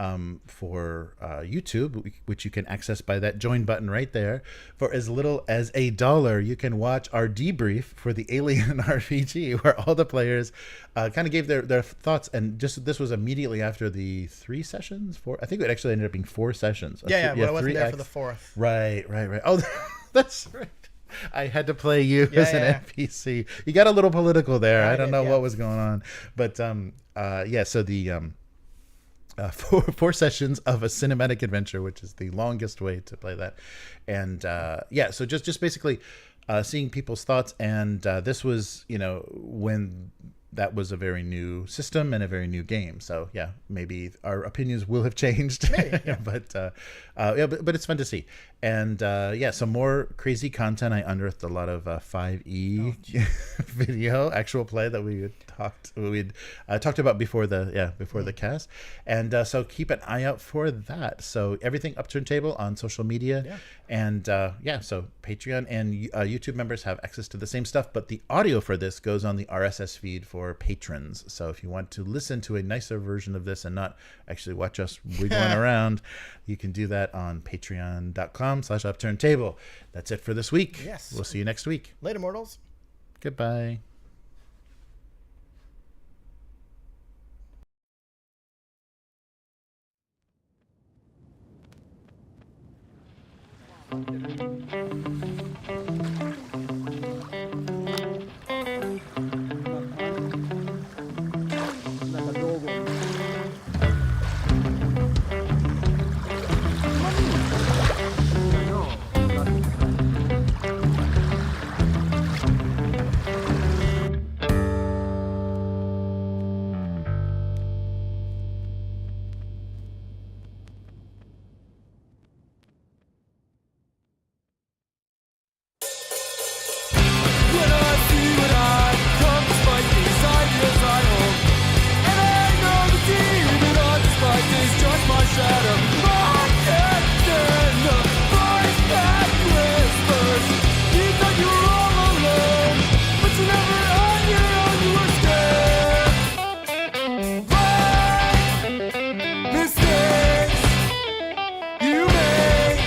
for YouTube, which you can access by that join button right there, for as little as $1, you can watch our debrief for the Alien RPG, where all the players kind of gave their thoughts. And just this was immediately after the 3 sessions. 4. I think it actually ended up being 4 sessions. But I wasn't there for the 4th. Right. Oh, that's right. I had to play you Yeah, as an yeah. NPC. You got a little political there. Yeah, I I don't did, know yeah. what was going on, but yeah. So the four sessions of a cinematic adventure, which is the longest way to play that, and yeah. So just basically seeing people's thoughts, and this was when that was a very new system and a very new game. So yeah, maybe our opinions will have changed. Maybe, yeah. But yeah, but it's fun to see. And yeah, some more crazy content. I unearthed a lot of 5e video, actual play that we had talked about before the cast. And so keep an eye out for that. So everything up turntable on social media. Yeah. And yeah, so Patreon and YouTube members have access to the same stuff, but the audio for this goes on the RSS feed for patrons. So if you want to listen to a nicer version of this and not actually watch us wiggling around, you can do that on patreon.com/upturntable. That's it for this week. Yes. We'll see you next week. Later, mortals. Goodbye. When I see what I come despite these ideas I hold, and I know the demon I despite is just my shadow. I can't stand the voice that whispers. You thought you were all alone, but you never on your own. You were scared. Right mistakes you make.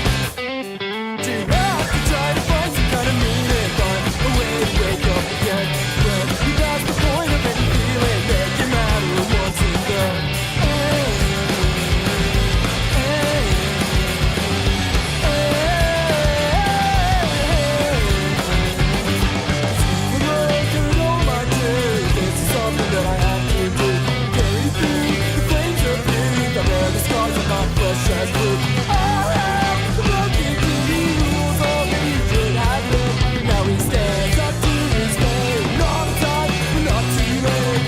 Do you have to try to find some kind of meaning? Find a way to wake up again. When you pass the point of any feeling that you matter once and then. The road through all my tears, this is something that I have to do. Carry through the flames of youth. I bear the scars of my flesh as proof. I have broken the rules of future have been. Now he stands up to his name. Not on time, but not too late.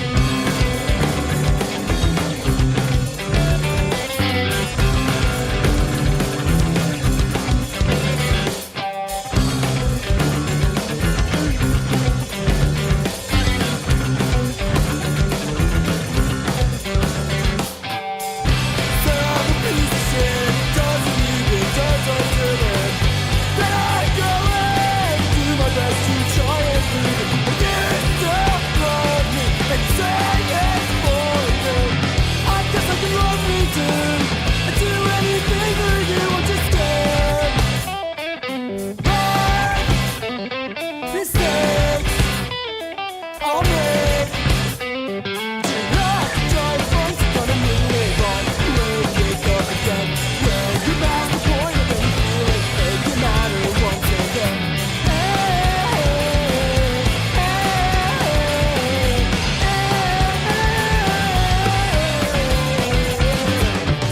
Mistakes I'll make. Do not try to find some kind of meaning. Run away, wake up again. When you pass the point of any feeling, make it matter once again.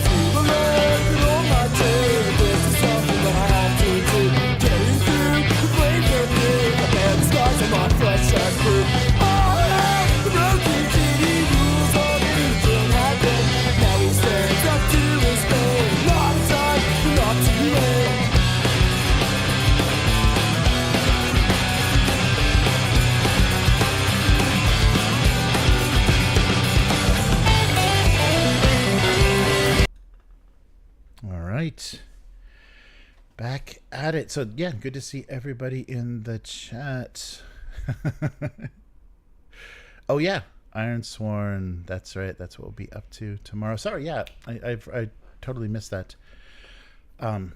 Through the mud and all my tears, this is something that I have to do. Carry through the flames of youth. I bear the scars of my flesh as proof. I have the broken TV rules of future have been. Now he stands up to his fame. Not in time, but not too late. All right. Back at it. So yeah, good to see everybody in the chat. Oh yeah, Iron Sworn. That's right. That's what we'll be up to tomorrow. Sorry, yeah, I totally missed that. In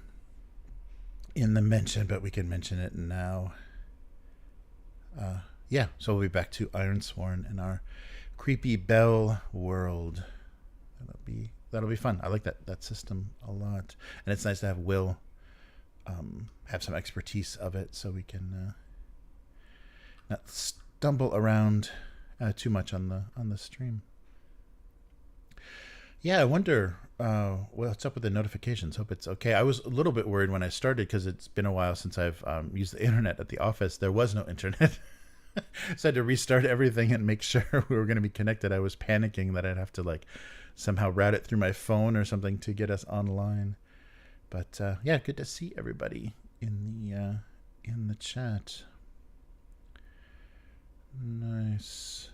the mention, but we can mention it now. Yeah, so we'll be back to Iron Sworn in our creepy bell world. That'll be fun. I like that system a lot, and it's nice to have Will have some expertise of it, so we can not stumble around too much on the stream. Yeah, I wonder what's up with the notifications. Hope it's okay. I was a little bit worried when I started because it's been a while since I've used the internet at the office. There was no internet. So I had to restart everything and make sure we were going to be connected. I was panicking that I'd have to like somehow route it through my phone or something to get us online. But yeah, good to see everybody in the chat. Nice.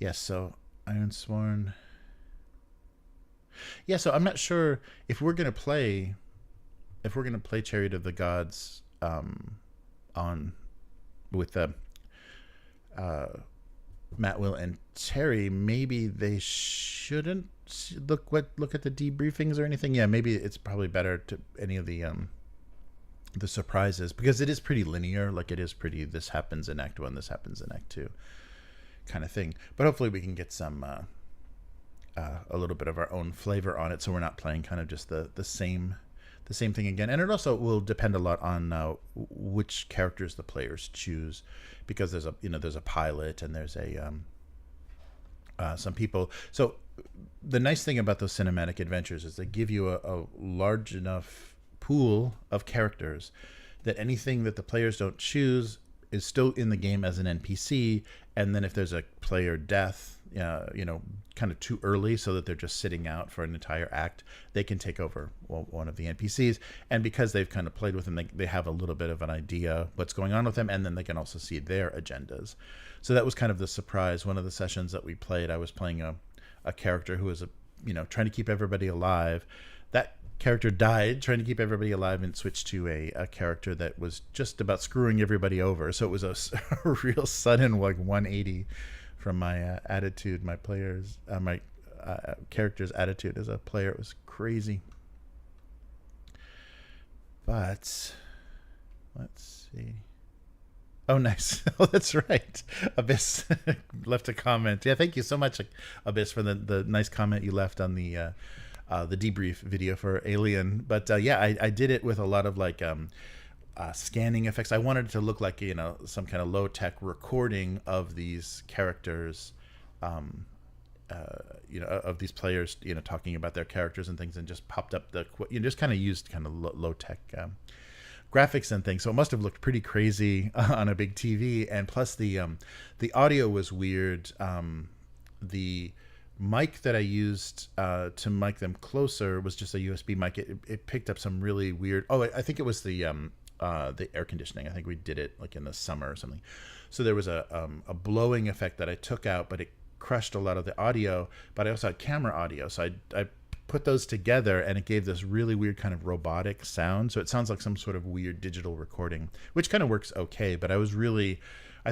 Yes, so Ironsworn. Yeah, so I'm not sure if we're gonna play Chariot of the Gods on with Matt, Will, and Terry. Maybe they shouldn't look at the debriefings or anything. Yeah, maybe it's probably better to any of the surprises, because it is pretty linear. Like, it is pretty, this happens in Act 1, this happens in Act 2 kind of thing. But hopefully we can get some a little bit of our own flavor on it, so we're not playing kind of just the same thing again. And it also will depend a lot on which characters the players choose, because there's a pilot and there's some people. So the nice thing about those cinematic adventures is they give you a large enough pool of characters that anything that the players don't choose is still in the game as an NPC. And then if there's a player death, kind of too early, so that they're just sitting out for an entire act, they can take over one of the NPCs. And because they've kind of played with them, they have a little bit of an idea what's going on with them, and then they can also see their agendas. So that was kind of the surprise. One of the sessions that we played, I was playing a character who was trying to keep everybody alive. That character died trying to keep everybody alive and switched to a character that was just about screwing everybody over. So it was a real sudden 180 from my attitude, my character's attitude as a player. It was crazy. But let's see. Oh, nice. Oh, that's right. Abyss left a comment. Yeah, thank you so much, Abyss, for the nice comment you left on the debrief video for Alien. But yeah, I did it with a lot of scanning effects. I wanted it to look like some kind of low-tech recording of these characters, of these players, talking about their characters and things, and just popped up just kind of used kind of low-tech graphics and things. So it must have looked pretty crazy on a big TV. And plus the audio was weird. The mic that I used to mic them closer was just a USB mic. It picked up some really weird. Oh, I think it was the air conditioning. I think we did it like in the summer or something. So there was a blowing effect that I took out, but it crushed a lot of the audio. But I also had camera audio, so I put those together, and it gave this really weird kind of robotic sound. So it sounds like some sort of weird digital recording, which kind of works okay. But I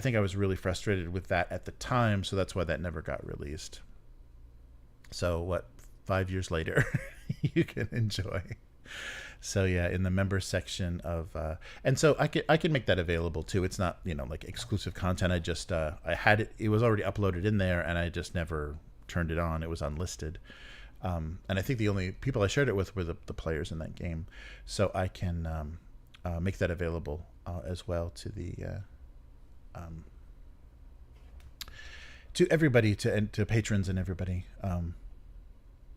think I was really frustrated with that at the time, so that's why that never got released. So 5 years later, you can enjoy. So yeah, in the member section of, and so I could make that available too. It's not like exclusive content. I just I had it was already uploaded in there, and I just never turned it on. It was unlisted, and I think the only people I shared it with were the players in that game. So I can make that available as well to the to everybody, to patrons and everybody.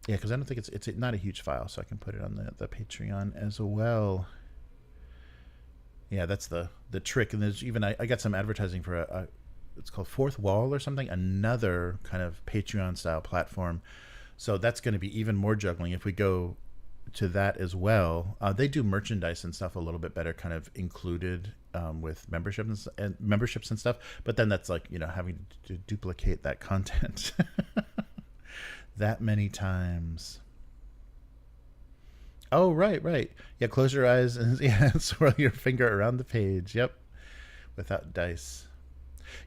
Yeah, because I don't think it's not a huge file, so I can put it on the Patreon as well. Yeah, that's the trick. And there's even I got some advertising for it's called Fourth Wall or something, another kind of Patreon style platform. So that's going to be even more juggling if we go to that as well. They do merchandise and stuff a little bit better, kind of included with memberships and stuff. But then that's like having to duplicate that content that many times. Oh, right. Yeah, close your eyes and swirl your finger around the page. Yep, without dice.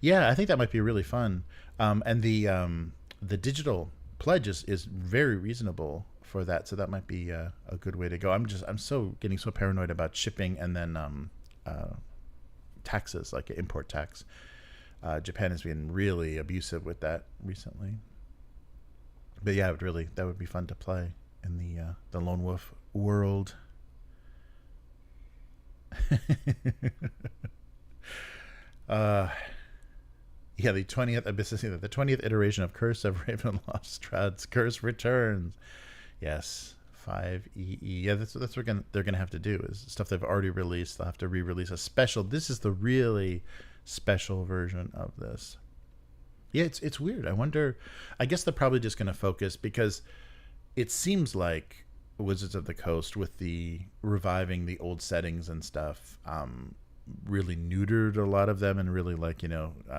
Yeah, I think that might be really fun. And the digital pledge is very reasonable for that, so that might be a good way to go. I'm getting so paranoid about shipping and then taxes, like import tax. Japan has been really abusive with that recently. But yeah, that would be fun to play in the Lone Wolf world. uh, yeah, the 20th, the 20th iteration of Curse of Ravenloft Strahd's Curse returns. Yes, 5EE. Yeah, that's what they're gonna have to do, is stuff they've already released. They'll have to re-release a special. This is the really special version of this. Yeah, it's weird. I wonder. I guess they're probably just gonna focus, because it seems like Wizards of the Coast, with the reviving the old settings and stuff, really neutered a lot of them, and really, like,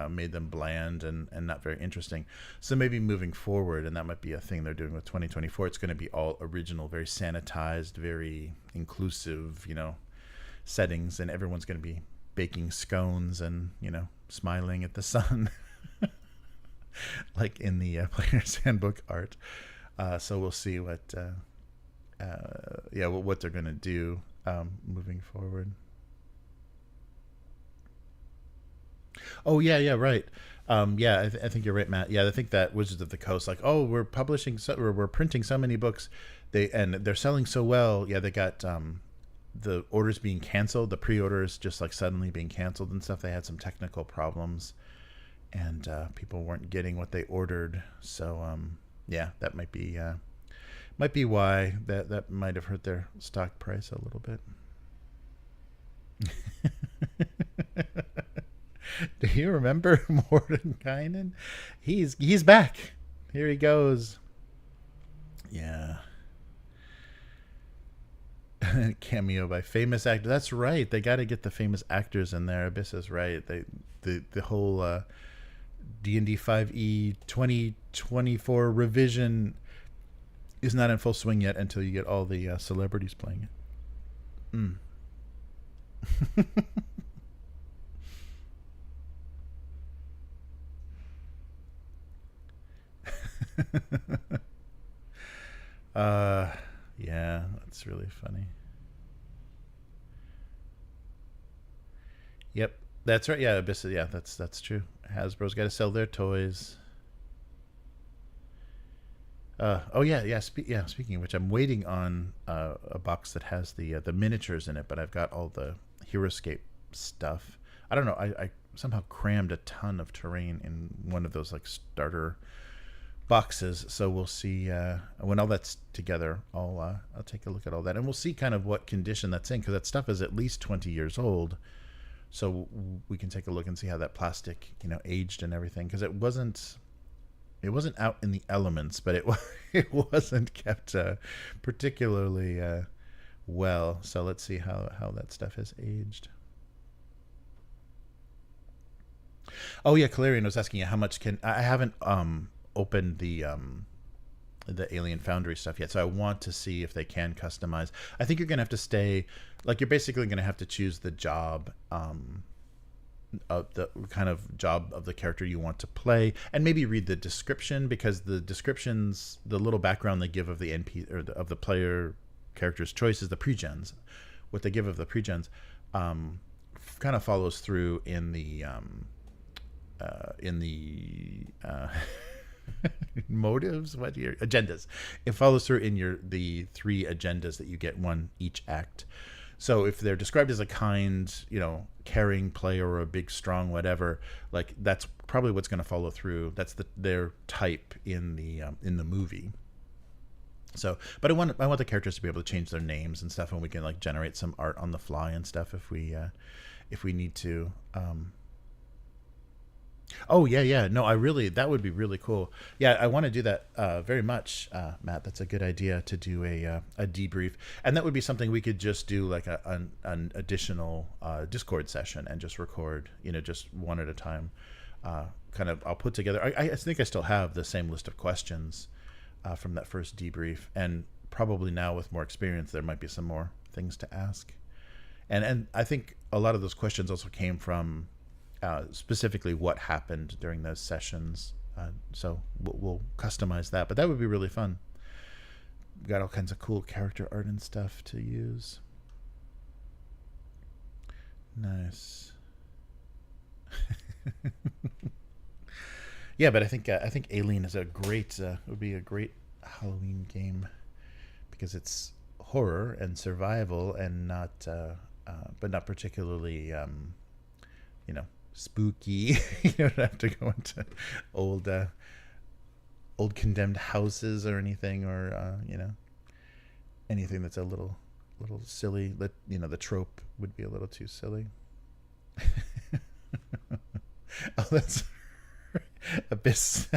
made them bland and not very interesting. So maybe moving forward, and that might be a thing they're doing with 2024, it's going to be all original, very sanitized, very inclusive, settings, and everyone's going to be baking scones and, smiling at the sun, like in the Player's Handbook art. So we'll see what they're going to do moving forward. Oh yeah, right. I think you're right, Matt. Yeah, I think that Wizards of the Coast, like, oh, we're printing so many books, they're selling so well. Yeah, they got the orders being canceled, the pre-orders just like suddenly being canceled and stuff. They had some technical problems, and people weren't getting what they ordered. So yeah, that might be why that might have hurt their stock price a little bit. Do you remember Mordenkainen? He's back. Here he goes. Yeah. Cameo by famous actor. That's right. They got to get the famous actors in there. Abyss is right. The whole D&D 5e 2024 revision is not in full swing yet until you get all the celebrities playing it. Yeah, that's really funny. Yep, that's right. Yeah, Abyss. Yeah, that's true. Hasbro's got to sell their toys. Speaking of which, I'm waiting on a box that has the miniatures in it, but I've got all the HeroScape stuff. I don't know. I somehow crammed a ton of terrain in one of those like starter boxes, so we'll see when all that's together. I'll take a look at all that, and we'll see kind of what condition that's in, because that stuff is at least 20 years old. So we can take a look and see how that plastic, aged and everything, because it wasn't out in the elements, but it wasn't kept particularly well. So let's see how that stuff has aged. Oh yeah, Calarian was asking you how much I haven't opened the Alien Foundry stuff yet, so I want to see if they can customize. I think you're gonna have to stay, like, you're basically gonna have to choose the job, of the kind of job of the character you want to play, and maybe read the description, because the descriptions, the little background they give of the NP or of the player character's choices, the pregens, what they give of the pregens, kind of follows through in the motives, what your agendas. It follows through in the 3 agendas that you get, one each act. So if they're described as a kind, caring player, or a big, strong, whatever, like, that's probably what's going to follow through. That's their type in the movie. So, but I want the characters to be able to change their names and stuff, and we can like generate some art on the fly and stuff if we need to. Oh yeah. No, that would be really cool. Yeah, I want to do that very much, Matt. That's a good idea, to do a debrief, and that would be something we could just do, like an additional Discord session, and just record, just one at a time. I'll put together. I think I still have the same list of questions from that first debrief, and probably now with more experience, there might be some more things to ask. And I think a lot of those questions also came from specifically what happened during those sessions. So we'll customize that, but that would be really fun. We've got all kinds of cool character art and stuff to use. Nice. Yeah, but I think Alien is would be a great Halloween game, because it's horror and survival, and not but not particularly, spooky. You don't have to go into old condemned houses or anything, or anything that's a little silly. That the trope would be a little too silly. Oh, that's Abyss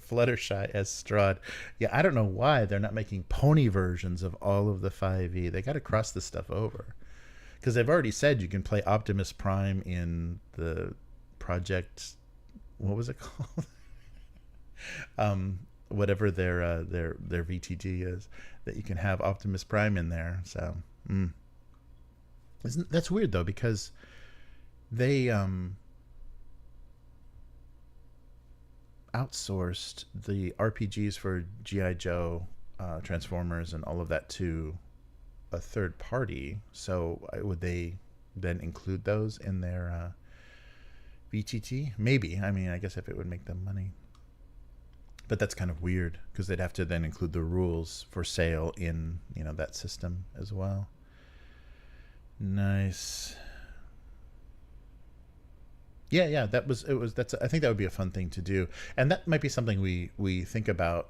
Fluttershy as Strahd. Yeah, I don't know why they're not making pony versions of all of the 5e. They got to cross this stuff over, because they've already said you can play Optimus Prime in the project. What was it called? Whatever their VTG is, that you can have Optimus Prime in there. So that's weird though, because they outsourced the RPGs for G.I. Joe, Transformers, and all of that to a third party. So would they then include those in their VTT? Maybe. I mean, I guess if it would make them money. But that's kind of weird, because they'd have to then include the rules for sale in that system as well. Nice. Yeah, I think that would be a fun thing to do, and that might be something we think about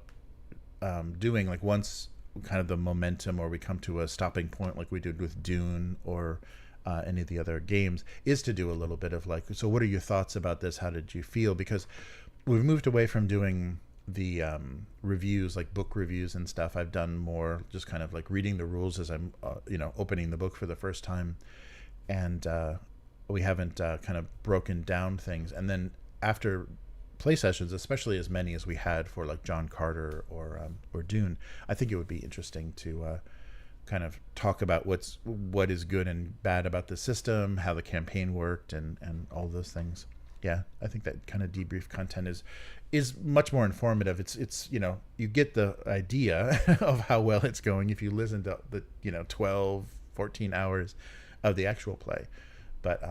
doing, like once kind of the momentum, or we come to a stopping point, like we did with Dune or any of the other games, is to do a little bit of like, so what are your thoughts about this? How did you feel? Because we've moved away from doing the reviews, like book reviews and stuff. I've done more just kind of like reading the rules as I'm opening the book for the first time, and we haven't kind of broken down things. And then after play sessions, especially as many as we had for like John Carter or Dune, I think it would be interesting to kind of talk about what is good and bad about the system, how the campaign worked, and all those things. Yeah, I think that kind of debrief content is much more informative. It's you get the idea of how well it's going if you listen to the 12, 14 hours of the actual play. But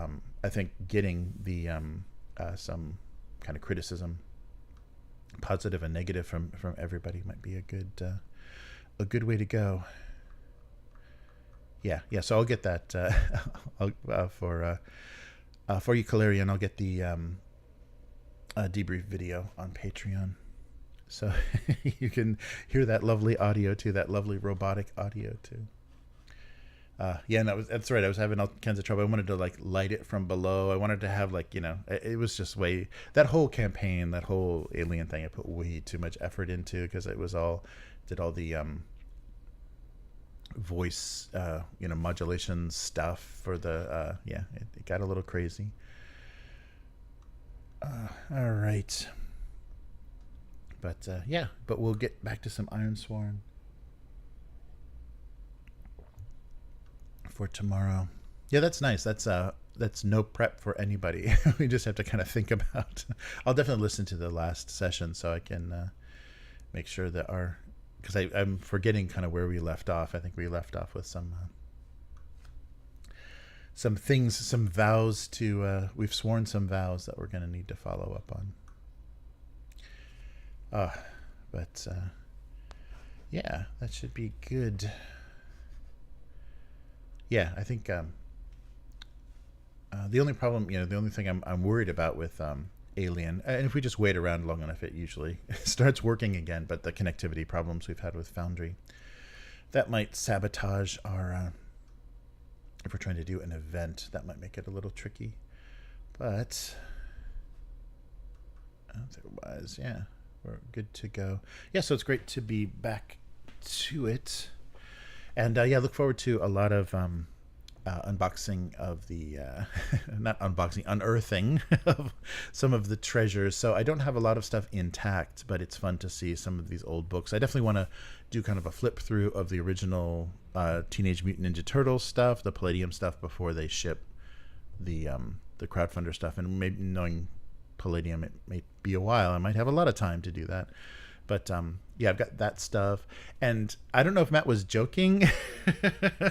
I think getting the some kind of criticism, positive and negative, from everybody might be a good way to go. Yeah. So I'll get that for you, Calerian. I'll get the debrief video on Patreon, so you can hear that lovely audio too, that lovely robotic audio too. And that's right. I was having all kinds of trouble. I wanted to like light it from below. I wanted to have like, it was just that whole campaign, that whole alien thing, I put way too much effort into, because it was did all the voice, modulation stuff for the, it got a little crazy. All right. But we'll get back to some Ironsworn for tomorrow. Yeah, that's nice. That's no prep for anybody. We just have to kind of think about. I'll definitely listen to the last session so I can make sure that because I'm forgetting kind of where we left off. I think we left off with some things, some vows to. We've sworn some vows that we're going to need to follow up on. But yeah, that should be good. Yeah, I think the only problem, the only thing I'm worried about with Alien, and if we just wait around long enough, it usually starts working again, but the connectivity problems we've had with Foundry, that might sabotage our, if we're trying to do an event, that might make it a little tricky. But otherwise, yeah, we're good to go. Yeah, so it's great to be back to it. And look forward to a lot of unboxing of the, not unboxing, unearthing of some of the treasures. So I don't have a lot of stuff intact, but it's fun to see some of these old books. I definitely want to do kind of a flip through of the original Teenage Mutant Ninja Turtles stuff, the Palladium stuff, before they ship the crowdfunder stuff. And maybe knowing Palladium, it may be a while. I might have a lot of time to do that. But I've got that stuff, and I don't know if Matt was joking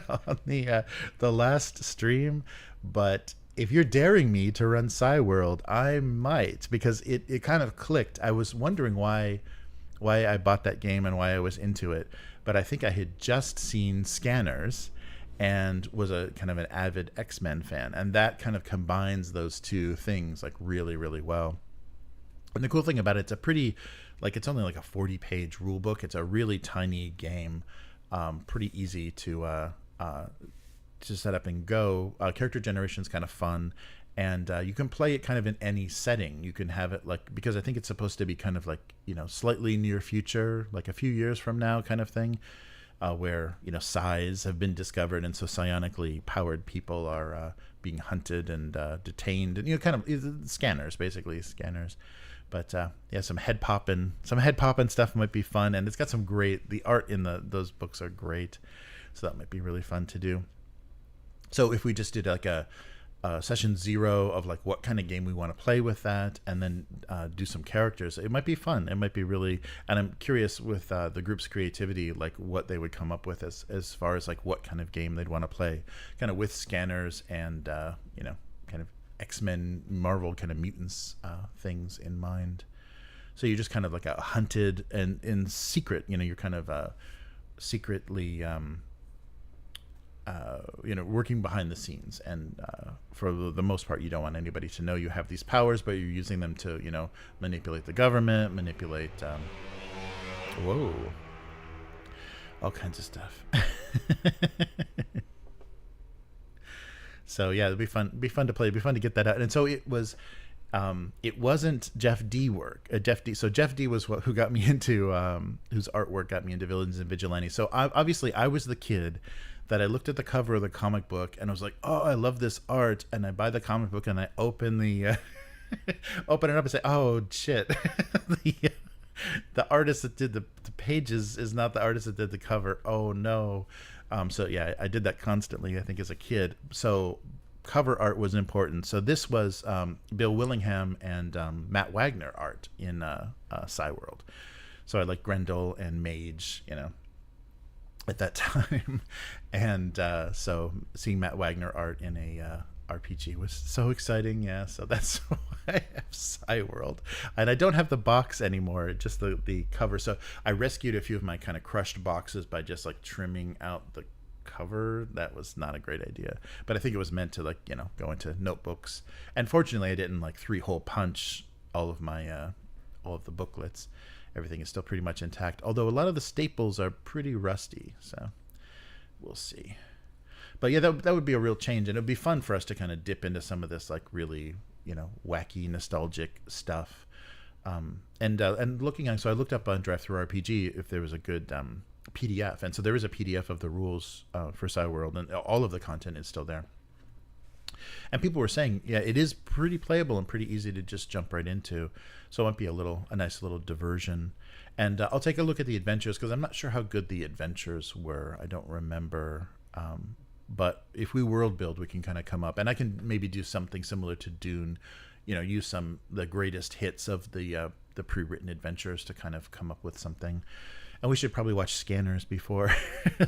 on the last stream, but if you're daring me to run Cyworld, I might, because it kind of clicked. I was wondering why I bought that game and why I was into it, but I think I had just seen Scanners, and was a kind of an avid X-Men fan, and that kind of combines those two things like really, really well. And the cool thing about it, it's a pretty, like, it's only like a 40-page rule book. It's a really tiny game, pretty easy to set up and go. Character generation is kind of fun, and you can play it kind of in any setting. You can have it like, because I think it's supposed to be kind of like, slightly near future, like a few years from now kind of thing, where psi's have been discovered, and so psionically powered people are being hunted and detained, and kind of scanners, basically scanners. But yeah, some head popping stuff might be fun, and it's got some great. The art in those books are great, so that might be really fun to do. So if we just did like a session 0 of like what kind of game we want to play with that, and then do some characters, it might be fun. It might be really, and I'm curious with the group's creativity, like what they would come up with as far as like what kind of game they'd want to play, kind of with scanners and kind of X-Men, Marvel kind of mutants things in mind. So you're just kind of like a hunted and in secret, you're kind of secretly working behind the scenes, and for the most part you don't want anybody to know you have these powers, but you're using them to manipulate the government, manipulate all kinds of stuff. So yeah, it'd be fun to play. It'd be fun to get that out. And so it was, it wasn't Jeff D work. So Jeff D was who got me into, whose artwork got me into Villains and Vigilantes. So obviously I was the kid that I looked at the cover of the comic book and I was like, oh, I love this art. And I buy the comic book and I open the, open it up and say, oh shit, the artist that did the pages is not the artist that did the cover. Oh no. So yeah, I did that constantly, I think, as a kid. So cover art was important. So this was Bill Willingham and Matt Wagner art in Psyworld. So I like Grendel and Mage, at that time. And so seeing Matt Wagner art in a RPG was so exciting. Yeah, so that's why I have Psyworld. And I don't have the box anymore, just the cover. So I rescued a few of my kind of crushed boxes by just like trimming out the cover. That was not a great idea, but I think it was meant to like go into notebooks. And fortunately I didn't like 3-hole punch all of my all of the booklets. Everything is still pretty much intact, although a lot of the staples are pretty rusty, so we'll see. But yeah, that would be a real change, and it would be fun for us to kind of dip into some of this like really wacky nostalgic stuff. And looking on, so I looked up on DriveThruRPG if there was a good PDF, and so there is a PDF of the rules for Psyworld, and all of the content is still there. And people were saying, yeah, it is pretty playable and pretty easy to just jump right into. So it might be a nice little diversion. And I'll take a look at the adventures, because I'm not sure how good the adventures were. I don't remember. But if we world build, we can kind of come up, and I can maybe do something similar to Dune, use the greatest hits of the pre-written adventures to kind of come up with something. And we should probably watch Scanners before,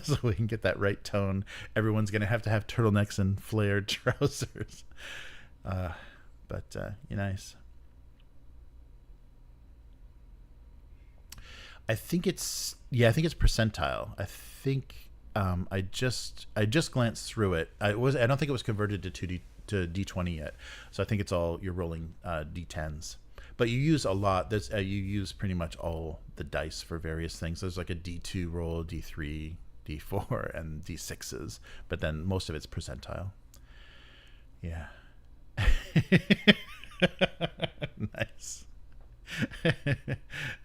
so we can get that right tone. Everyone's going to have turtlenecks and flared trousers. But nice. I think it's percentile. I think I just glanced through it. I don't think it was converted to D20 yet. So I think it's all you're rolling D10s. But you use a lot. There's you use pretty much all the dice for various things. There's like a D2 roll, D3, D4, and D6s. But then most of it's percentile. Yeah. Nice.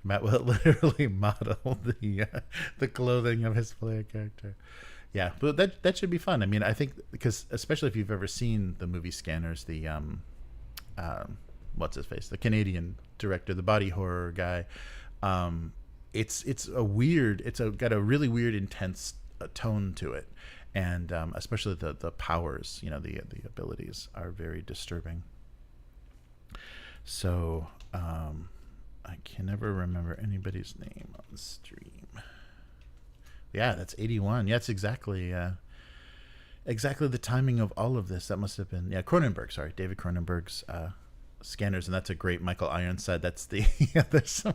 Matt will literally model the clothing of his player character. Yeah, but that should be fun. I mean, I think because especially if you've ever seen the movie Scanners, the what's his face, the Canadian director, the body horror guy, it's got a really weird, intense tone to it, and especially the powers, the abilities are very disturbing. So I can never remember anybody's name on the stream. Yeah, that's 81. Yeah, it's exactly the timing of all of this. That must have been Cronenberg. Sorry, David Cronenberg's Scanners, and that's a great Michael Ironside. That's the there's some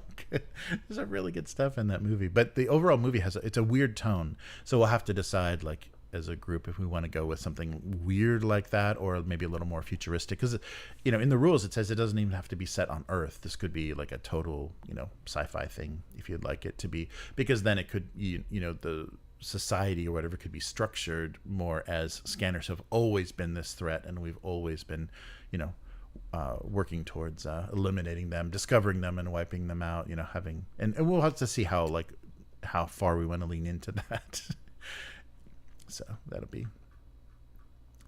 really good stuff in that movie. But the overall movie it's a weird tone. So we'll have to decide like as a group if we want to go with something weird like that, or maybe a little more futuristic. Because in the rules it says it doesn't even have to be set on Earth. This could be like a total sci-fi thing if you'd like it to be, because then it could the society or whatever could be structured more as scanners have always been this threat, and we've always been working towards eliminating them, discovering them, and wiping them out. And we'll have to see how far we want to lean into that. So that'll be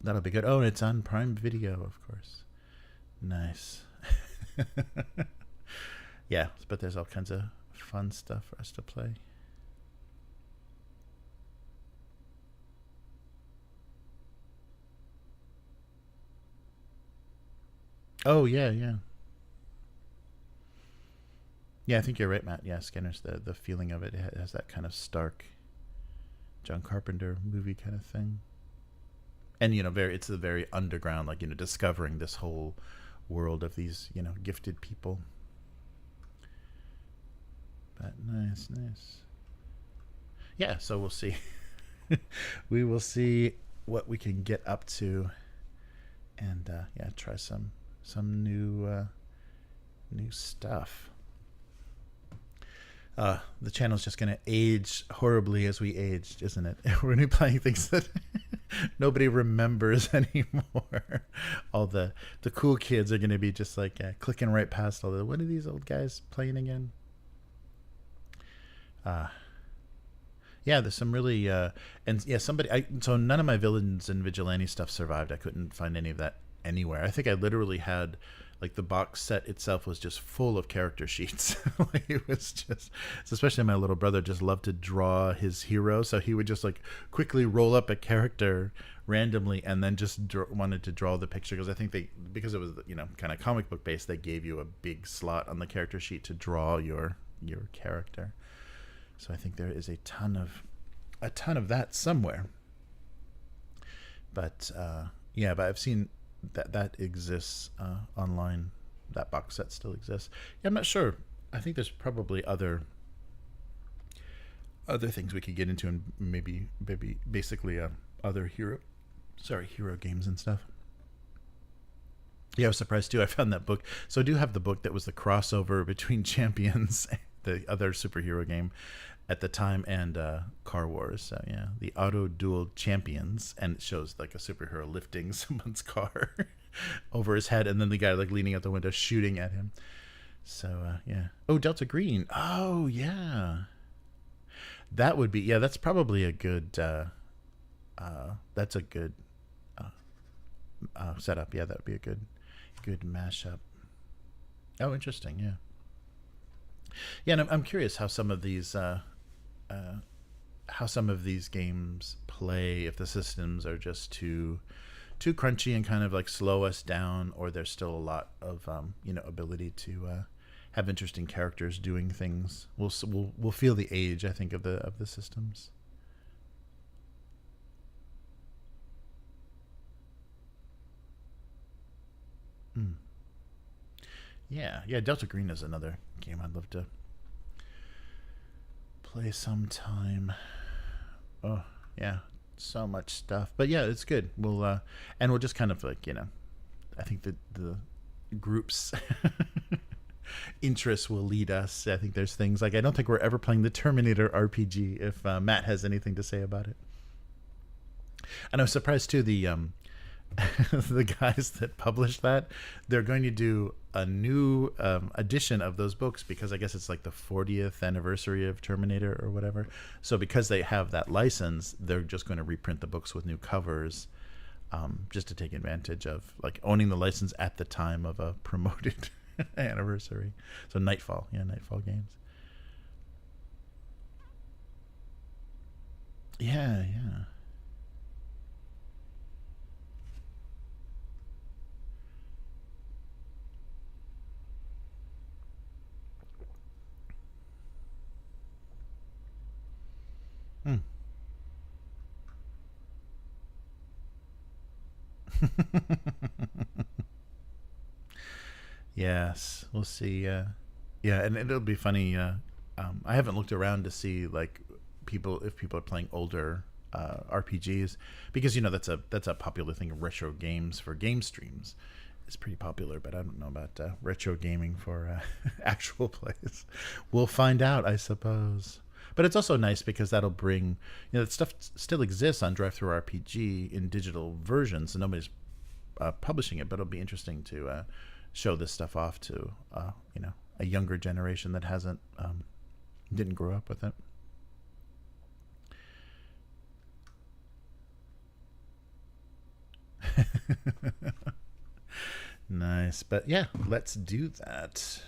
good. Oh, it's on Prime Video, of course. Nice. Yeah, but there's all kinds of fun stuff for us to play. Oh, yeah. Yeah, I think you're right, Matt. Yeah, Scanners, the feeling of it has that kind of stark John Carpenter movie kind of thing. And, it's the very underground, like, discovering this whole world of these, gifted people. But nice. Yeah, so we'll see. We will see what we can get up to, and try some new stuff. The channel's just going to age horribly as we aged, isn't it? We're going to be playing things that nobody remembers anymore. All the cool kids are going to be just like clicking right past all the, what are these old guys playing again? There's some really so none of my villains and vigilante stuff survived. I couldn't find any of that anywhere. I think I literally had, like, the box set itself was just full of character sheets. It was just, especially my little brother just loved to draw his hero, so he would just like quickly roll up a character randomly and then just wanted to draw the picture, because I think because it was kind of comic book based, they gave you a big slot on the character sheet to draw your character. So I think there is a ton of that somewhere. But but I've seen that exists online. That box set still exists. Yeah, I'm not sure. I think there's probably other things we could get into, and maybe basically other hero games and stuff. Yeah, I was surprised too. I found that book. So I do have the book that was the crossover between Champions, the other superhero game at the time, and Car Wars. So yeah, the Auto Duel Champions, and it shows like a superhero lifting someone's car over his head, and then the guy like leaning out the window shooting at him. So yeah. Oh, Delta Green. Oh yeah. That would be, that's probably a good that's a good setup. Yeah, that would be a good mashup. Oh, interesting. Yeah. Yeah, and I'm curious how some of these games play, if the systems are just too crunchy and kind of like slow us down, or there's still a lot of ability to have interesting characters doing things. We'll feel the age, I think, of the systems. Yeah, Delta Green is another game I'd love to play sometime. Oh, yeah, so much stuff. But yeah, it's good. We'll just kind of like, I think that the group's interests will lead us. I think there's things like, I don't think we're ever playing the Terminator RPG, if Matt has anything to say about it. And I was surprised too, the guys that published that, they're going to do a new edition of those books, because I guess it's like the 40th anniversary of Terminator or whatever. So because they have that license, they're just going to reprint the books with new covers, just to take advantage of like owning the license at the time of a promoted anniversary. So Nightfall games. Yeah. Yes, we'll see. And it'll be funny. I haven't looked around to see like if people are playing older RPGs, because that's a popular thing. Retro games for game streams is pretty popular, but I don't know about retro gaming for actual plays. We'll find out, I suppose. But it's also nice because that'll bring, that stuff still exists on DriveThruRPG in digital versions, and nobody's publishing it. But it'll be interesting to show this stuff off to a younger generation that didn't grow up with it. Nice. But yeah, let's do that.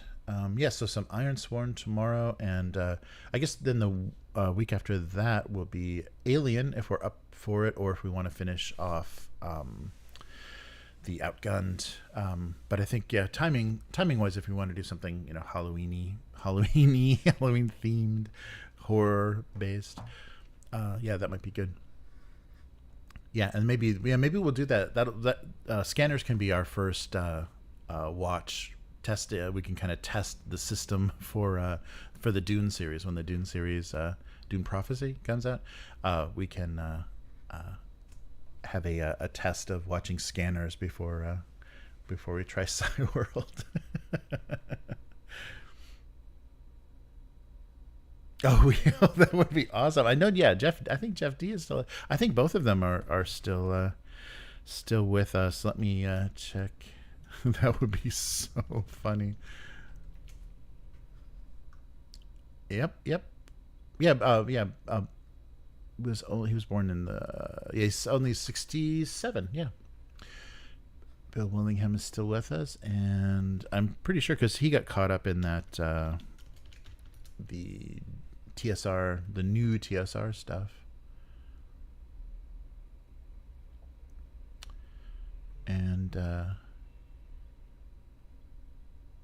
So some Ironsworn tomorrow, and I guess then the week after that will be Alien, if we're up for it, or if we want to finish off the Outgunned. But I think, timing wise, if we want to do something Halloween themed, horror based, that might be good. Yeah, and maybe we'll do that. That Scanners can be our first watch test. We can kind of test the system for the Dune series. When the Dune series, Dune Prophecy, comes out, we can have a test of watching Scanners before we try Cyworld. Oh, that would be awesome. I know. Yeah, Jeff. I think Jeff D is still. I think both of them are still with us. Let me check. That would be so funny. Yep. Yeah. He was born in he's only 67. Yeah. Bill Willingham is still with us, and I'm pretty sure because he got caught up in that the TSR, the new TSR stuff. And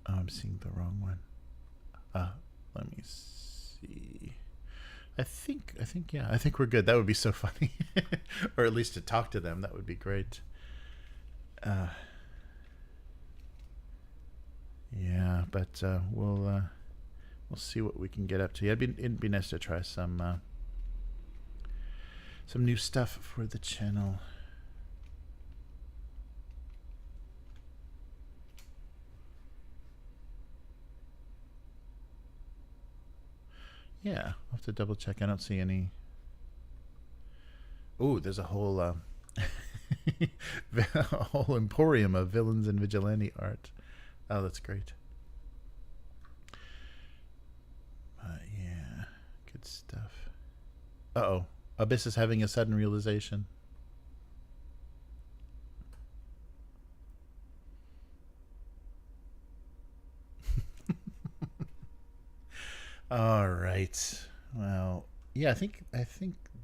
I'm seeing the wrong one. Let me see. I think we're good. That would be so funny. Or at least to talk to them, that would be great. But we'll see what we can get up to. It'd be nice to try some new stuff for the channel. Yeah, I'll have to double check. I don't see any. Oh, there's a whole a whole emporium of villains and vigilante art. Oh, that's great. Yeah, good stuff. Uh-oh. Abyss is having a sudden realization. All right. Well, yeah, I think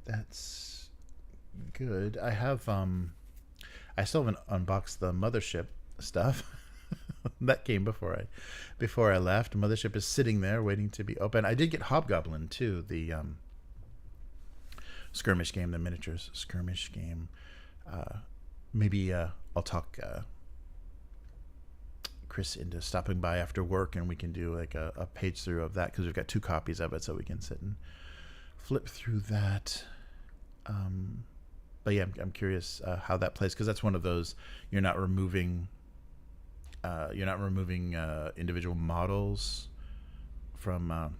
that's good. I still haven't unboxed the Mothership stuff. That came before I left. Mothership is sitting there waiting to be open. I did get Hobgoblin too, the skirmish game, the miniatures skirmish game. Maybe I'll talk Chris into stopping by after work, and we can do like a page through of that, because we've got 2 copies of it, so we can sit and flip through that. But yeah, I'm curious how that plays, because that's one of those you're not removing individual models from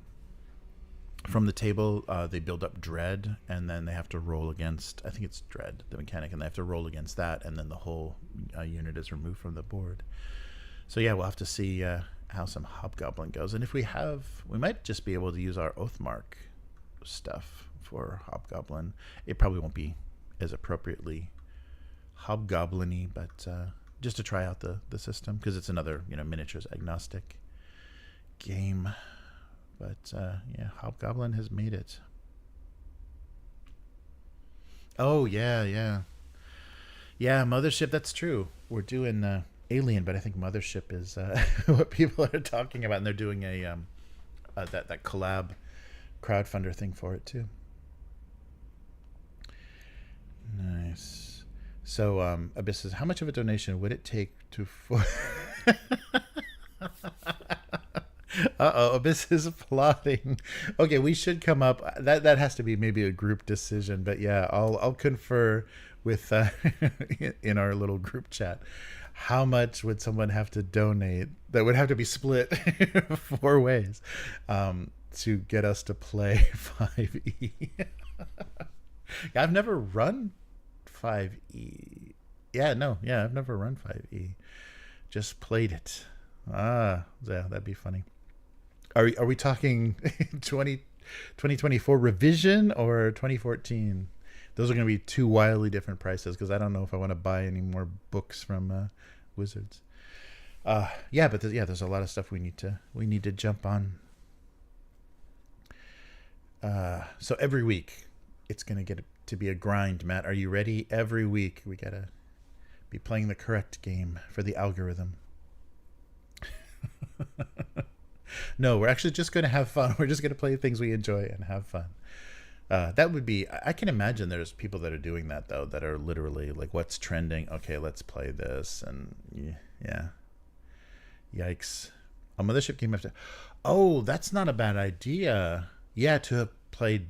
the table. They build up dread, and then they have to roll against, I think it's dread, the mechanic, and they have to roll against that, and then the whole unit is removed from the board. So yeah, we'll have to see how some Hobgoblin goes, and if we might just be able to use our Oathmark stuff for Hobgoblin. It probably won't be as appropriately Hobgoblin-y, but just to try out the system, because it's another miniatures agnostic game. But yeah, Hobgoblin has made it. Oh yeah, Mothership. That's true. We're doing Alien, but I think Mothership is what people are talking about, and they're doing a that collab crowdfunder thing for it too. Nice. So Abyss says, how much of a donation would it take to Uh-oh, Abyss is plotting. Okay, we should come up. That has to be maybe a group decision, but yeah, I'll confer with in our little group chat. How much would someone have to donate? That would have to be split 4 ways to get us to play 5e. I've never run 5e. Yeah, I've never run 5e. Just played it. Yeah, that'd be funny. Are we talking 2024 revision or 2014? Those are going to be two wildly different prices because I don't know if I want to buy any more books from Wizards. Yeah, but there's a lot of stuff we need to jump on. So every week it's going to get to be a grind. Matt, are you ready? Every week we gotta be playing the correct game for the algorithm. No, we're actually just going to have fun. We're just going to play things we enjoy and have fun. That would be, I can imagine there's people that are doing that, though, that are literally like, what's trending? Okay, let's play this. And yeah. Yikes. A mothership game after. Oh, that's not a bad idea. Yeah, to have played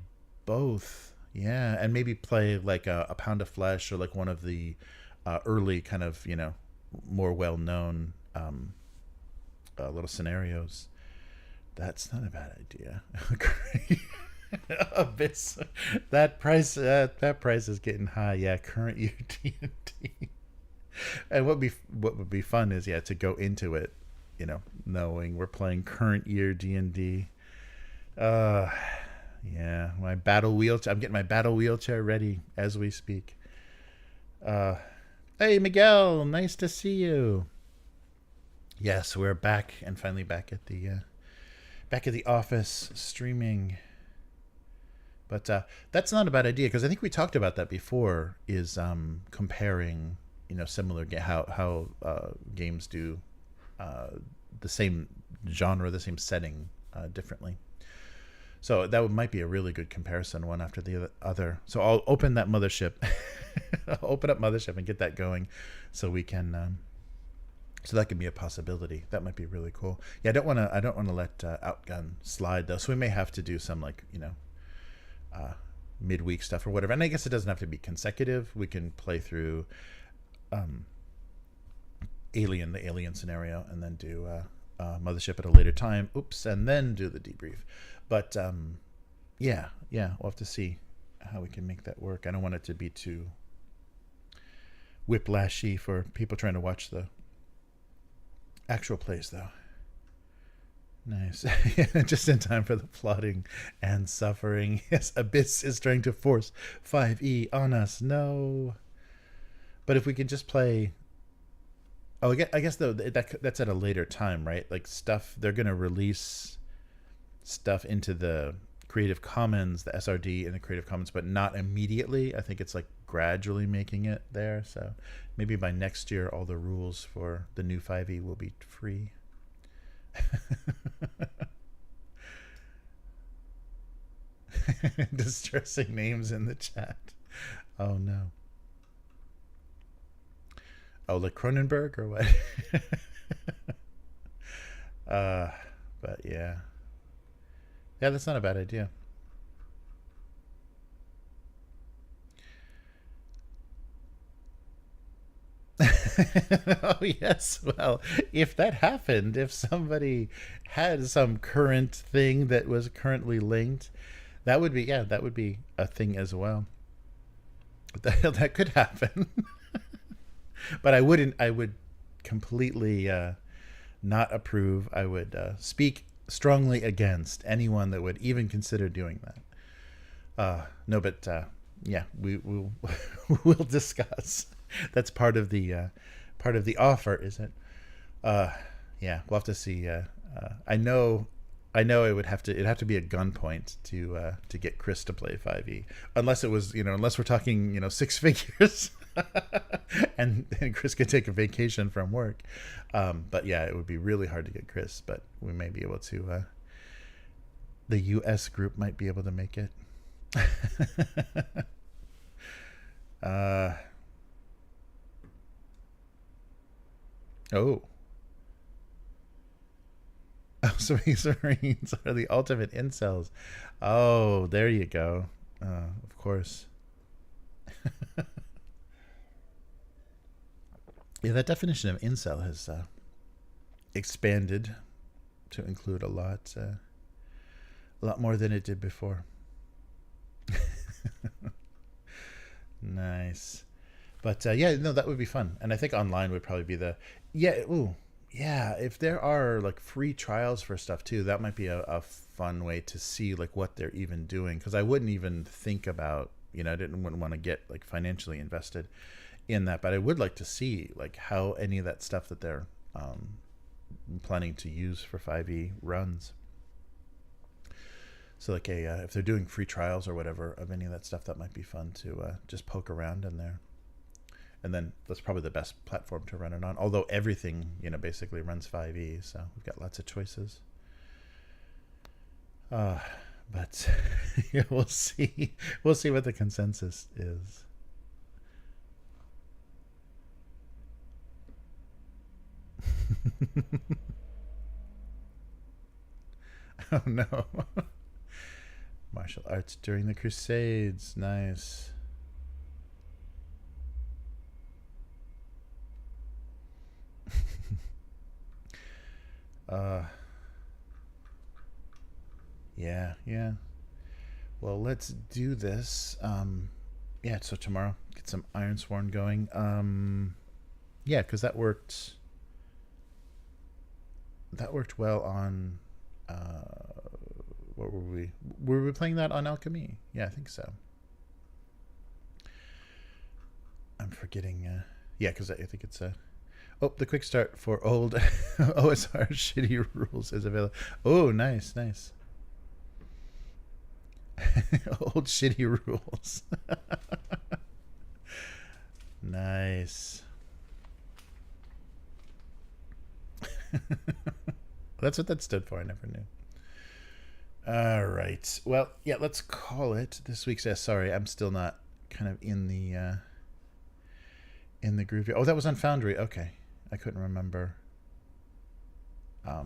both. Yeah, and maybe play like a Pound of Flesh or like one of the early kind of, more well-known little scenarios. That's not a bad idea. Abyss. That price is getting high. Yeah, current year D&D. And what would be fun is to go into it, knowing we're playing current year D&D. Yeah, my battle wheelchair. I'm getting my battle wheelchair ready as we speak. Hey Miguel, nice to see you. Yes, we're back and finally back at the office streaming. But that's not a bad idea because I think we talked about that before. Is comparing, similar how games do the same genre, the same setting differently. So that might be a really good comparison, one after the other. So I'll open that mothership, I'll open up mothership and get that going, so we can. So that could be a possibility. That might be really cool. Yeah, I don't want to let Outgun slide though. So we may have to do some midweek stuff or whatever. And I guess it doesn't have to be consecutive. We can play through the alien scenario, and then do mothership at a later time. Oops, and then do the debrief. But yeah, we'll have to see how we can make that work. I don't want it to be too whiplashy for people trying to watch the actual plays, though. Nice. Just in time for the plotting and suffering. Yes, Abyss is trying to force 5e on us. No. But if we could just play... Oh, I guess though that's at a later time, right? Like stuff, they're going to release stuff into the Creative Commons, the SRD and the Creative Commons, but not immediately. I think it's like gradually making it there. So maybe by next year, all the rules for the new 5e will be free. Distressing names in the chat. Oh no. Oh, like Cronenberg or what? But yeah, that's not a bad idea. Oh yes, well, if that happened, if somebody had some current thing that was currently linked, that would be a thing as well. That could happen. But I would completely not approve. I would speak strongly against anyone that would even consider doing that. No, but yeah, we'll discuss. That's part of the offer, isn't? Yeah, we'll have to see. I know it'd have to be a gunpoint to get Chris to play 5e, unless it was unless we're talking 6 figures, and Chris could take a vacation from work. But yeah, it would be really hard to get Chris, but we may be able to. The U.S. group might be able to make it. Oh. Oh, Space Marines are the ultimate incels. Oh, there you go. Of course. Yeah, that definition of incel has expanded to include a lot more than it did before. Nice. But yeah, no, that would be fun. And I think online would probably be yeah, if there are like free trials for stuff too, that might be a fun way to see like what they're even doing. Because I wouldn't even think about, wouldn't want to get like financially invested in that, but I would like to see like how any of that stuff that they're planning to use for 5e runs. So like if they're doing free trials or whatever of any of that stuff, that might be fun to just poke around in there. And then that's probably the best platform to run it on. Although everything, basically runs 5e, so we've got lots of choices. But yeah, we'll see. We'll see what the consensus is. Oh no. Martial arts during the Crusades. Nice. Yeah. Well, let's do this. Yeah, so tomorrow get some Ironsworn going. Yeah, because that worked well on what were we? Were we playing that on Alchemy? Yeah, I think so. I'm forgetting. Yeah, because I think it's the quick start for old OSR shitty rules is available. Oh, nice. Old shitty rules. Nice. That's what that stood for. I never knew. All right. Well, yeah, let's call it this week's. Sorry, I'm still not kind of in the groove. Oh, that was on Foundry. Okay, I couldn't remember. Yeah,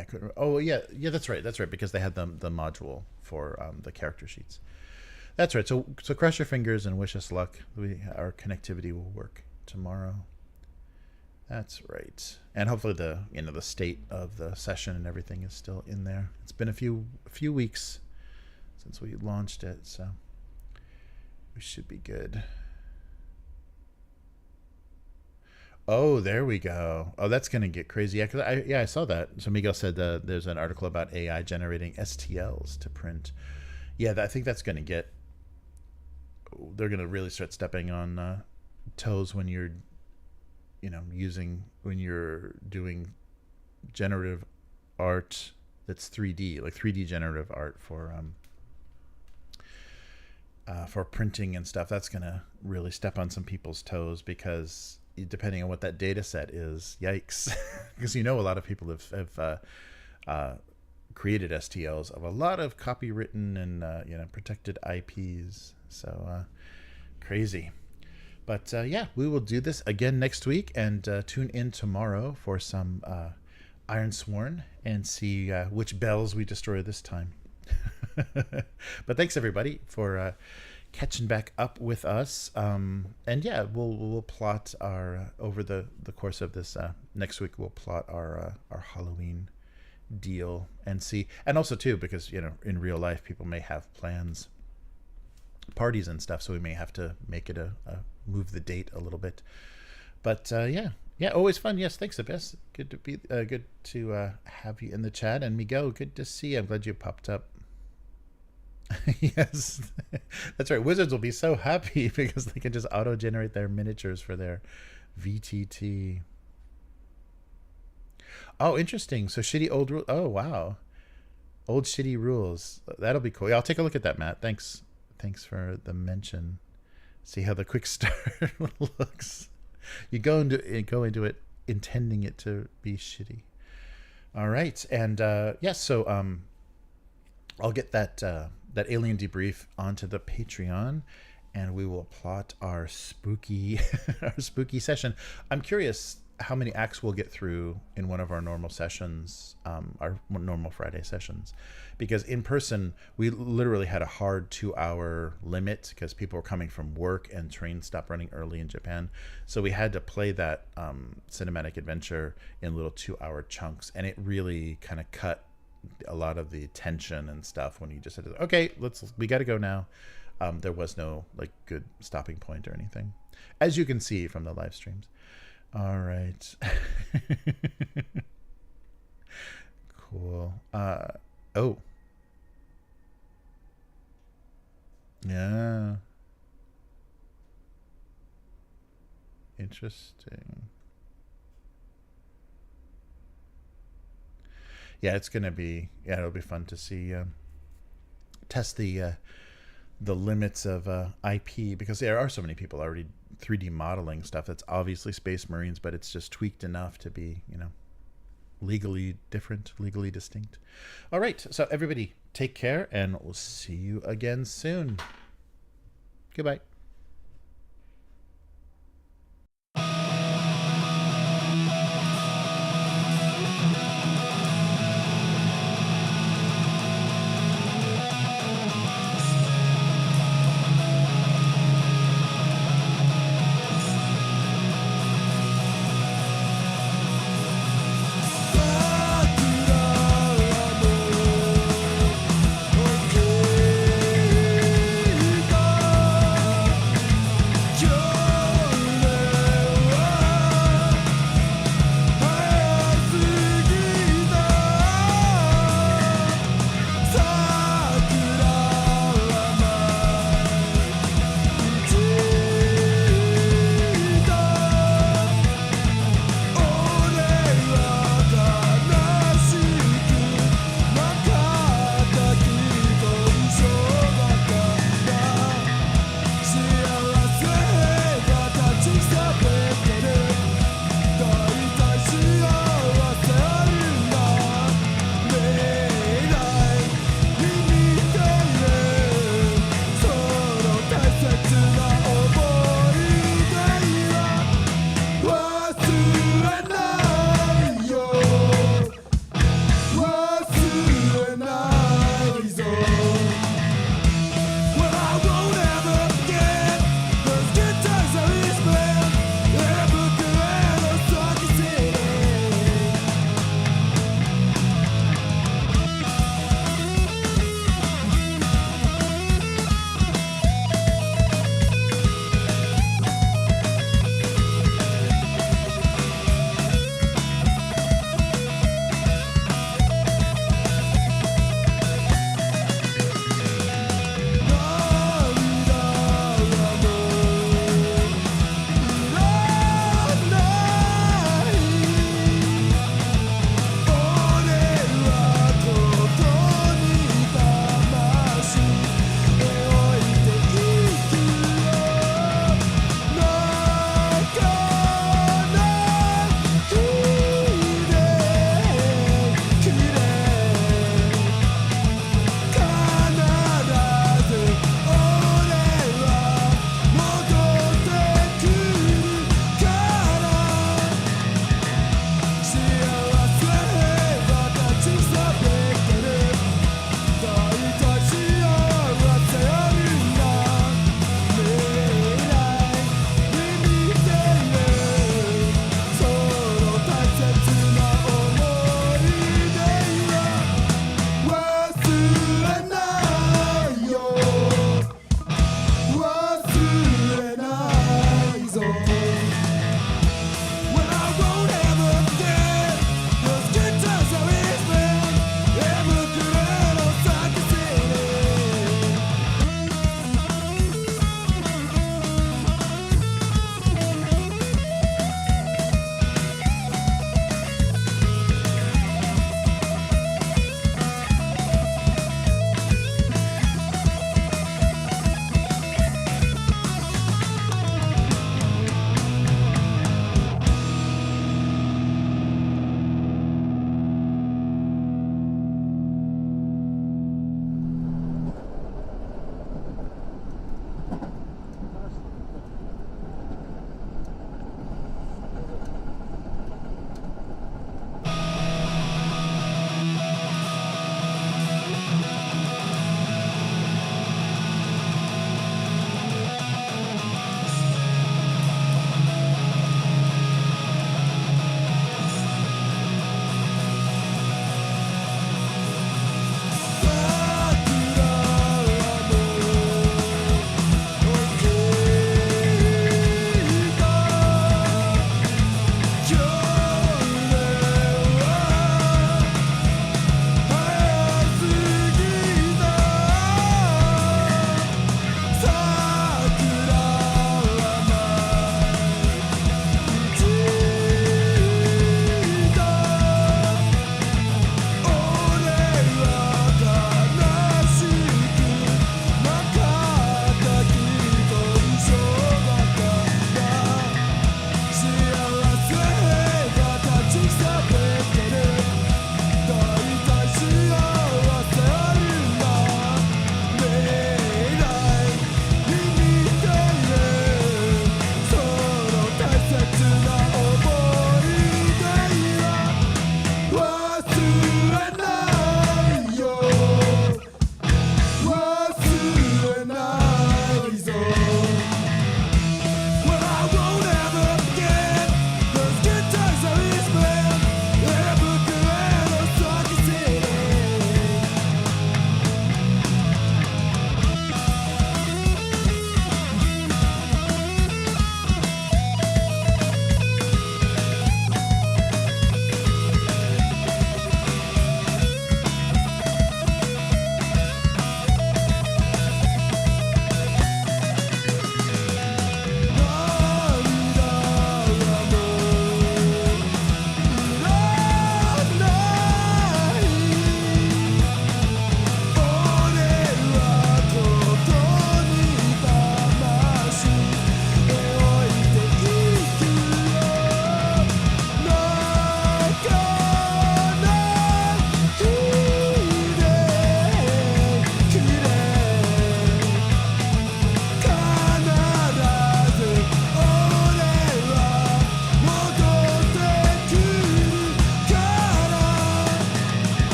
I couldn't. Oh, yeah, that's right, because they had the module for the character sheets. That's right. So cross your fingers and wish us luck. Our connectivity will work tomorrow. That's right. And hopefully the state of the session and everything is still in there. It's been a few weeks since we launched it, so we should be good. Oh, there we go. Oh, that's going to get crazy. Yeah, because I saw that. So Miguel said there's an article about AI generating STLs to print. Yeah, I think that's going to get... They're going to really start stepping on toes when you're when you're doing generative art that's 3D, like 3D generative art for printing and stuff. That's gonna really step on some people's toes, because depending on what that data set is, yikes. Because a lot of people have created STLs of a lot of copywritten and protected IPs. So crazy. But yeah, we will do this again next week, and tune in tomorrow for some Ironsworn and see which bells we destroy this time. But thanks everybody for catching back up with us. And yeah, we'll plot our over the course of this next week. We'll plot our Halloween deal and see, and also too, because in real life people may have plans, parties and stuff, so we may have to make it a move the date a little bit. But yeah, always fun. Yes, thanks, Abyss. Good to be good to have you in the chat. And Miguel, good to see you. I'm glad you popped up. Yes, that's right. Wizards will be so happy because they can just auto generate their miniatures for their VTT. Oh, interesting. So shitty old rule. Oh, wow. Old shitty rules. That'll be cool. Yeah, I'll take a look at that, Matt. Thanks for the mention. See how the quick start looks. You go into it intending it to be shitty. All right, and yes, so I'll get that alien debrief onto the Patreon, and we will plot our spooky session. I'm curious how many acts we'll get through in one of our normal sessions, our normal Friday sessions, because in person we literally had a hard 2-hour limit because people were coming from work and trains stopped running early in Japan, so we had to play that cinematic adventure in little 2-hour chunks, and it really kind of cut a lot of the tension and stuff when you just said, okay, we got to go now. There was no like good stopping point or anything, as you can see from the live streams. All right. Cool. Oh. Yeah. Interesting. Yeah, it's gonna be. Yeah, it'll be fun to see. Test the limits of IP, because there are so many people already 3D modeling stuff that's obviously Space Marines, but it's just tweaked enough to be, legally different, legally distinct. All right, so everybody take care, and we'll see you again soon. Goodbye.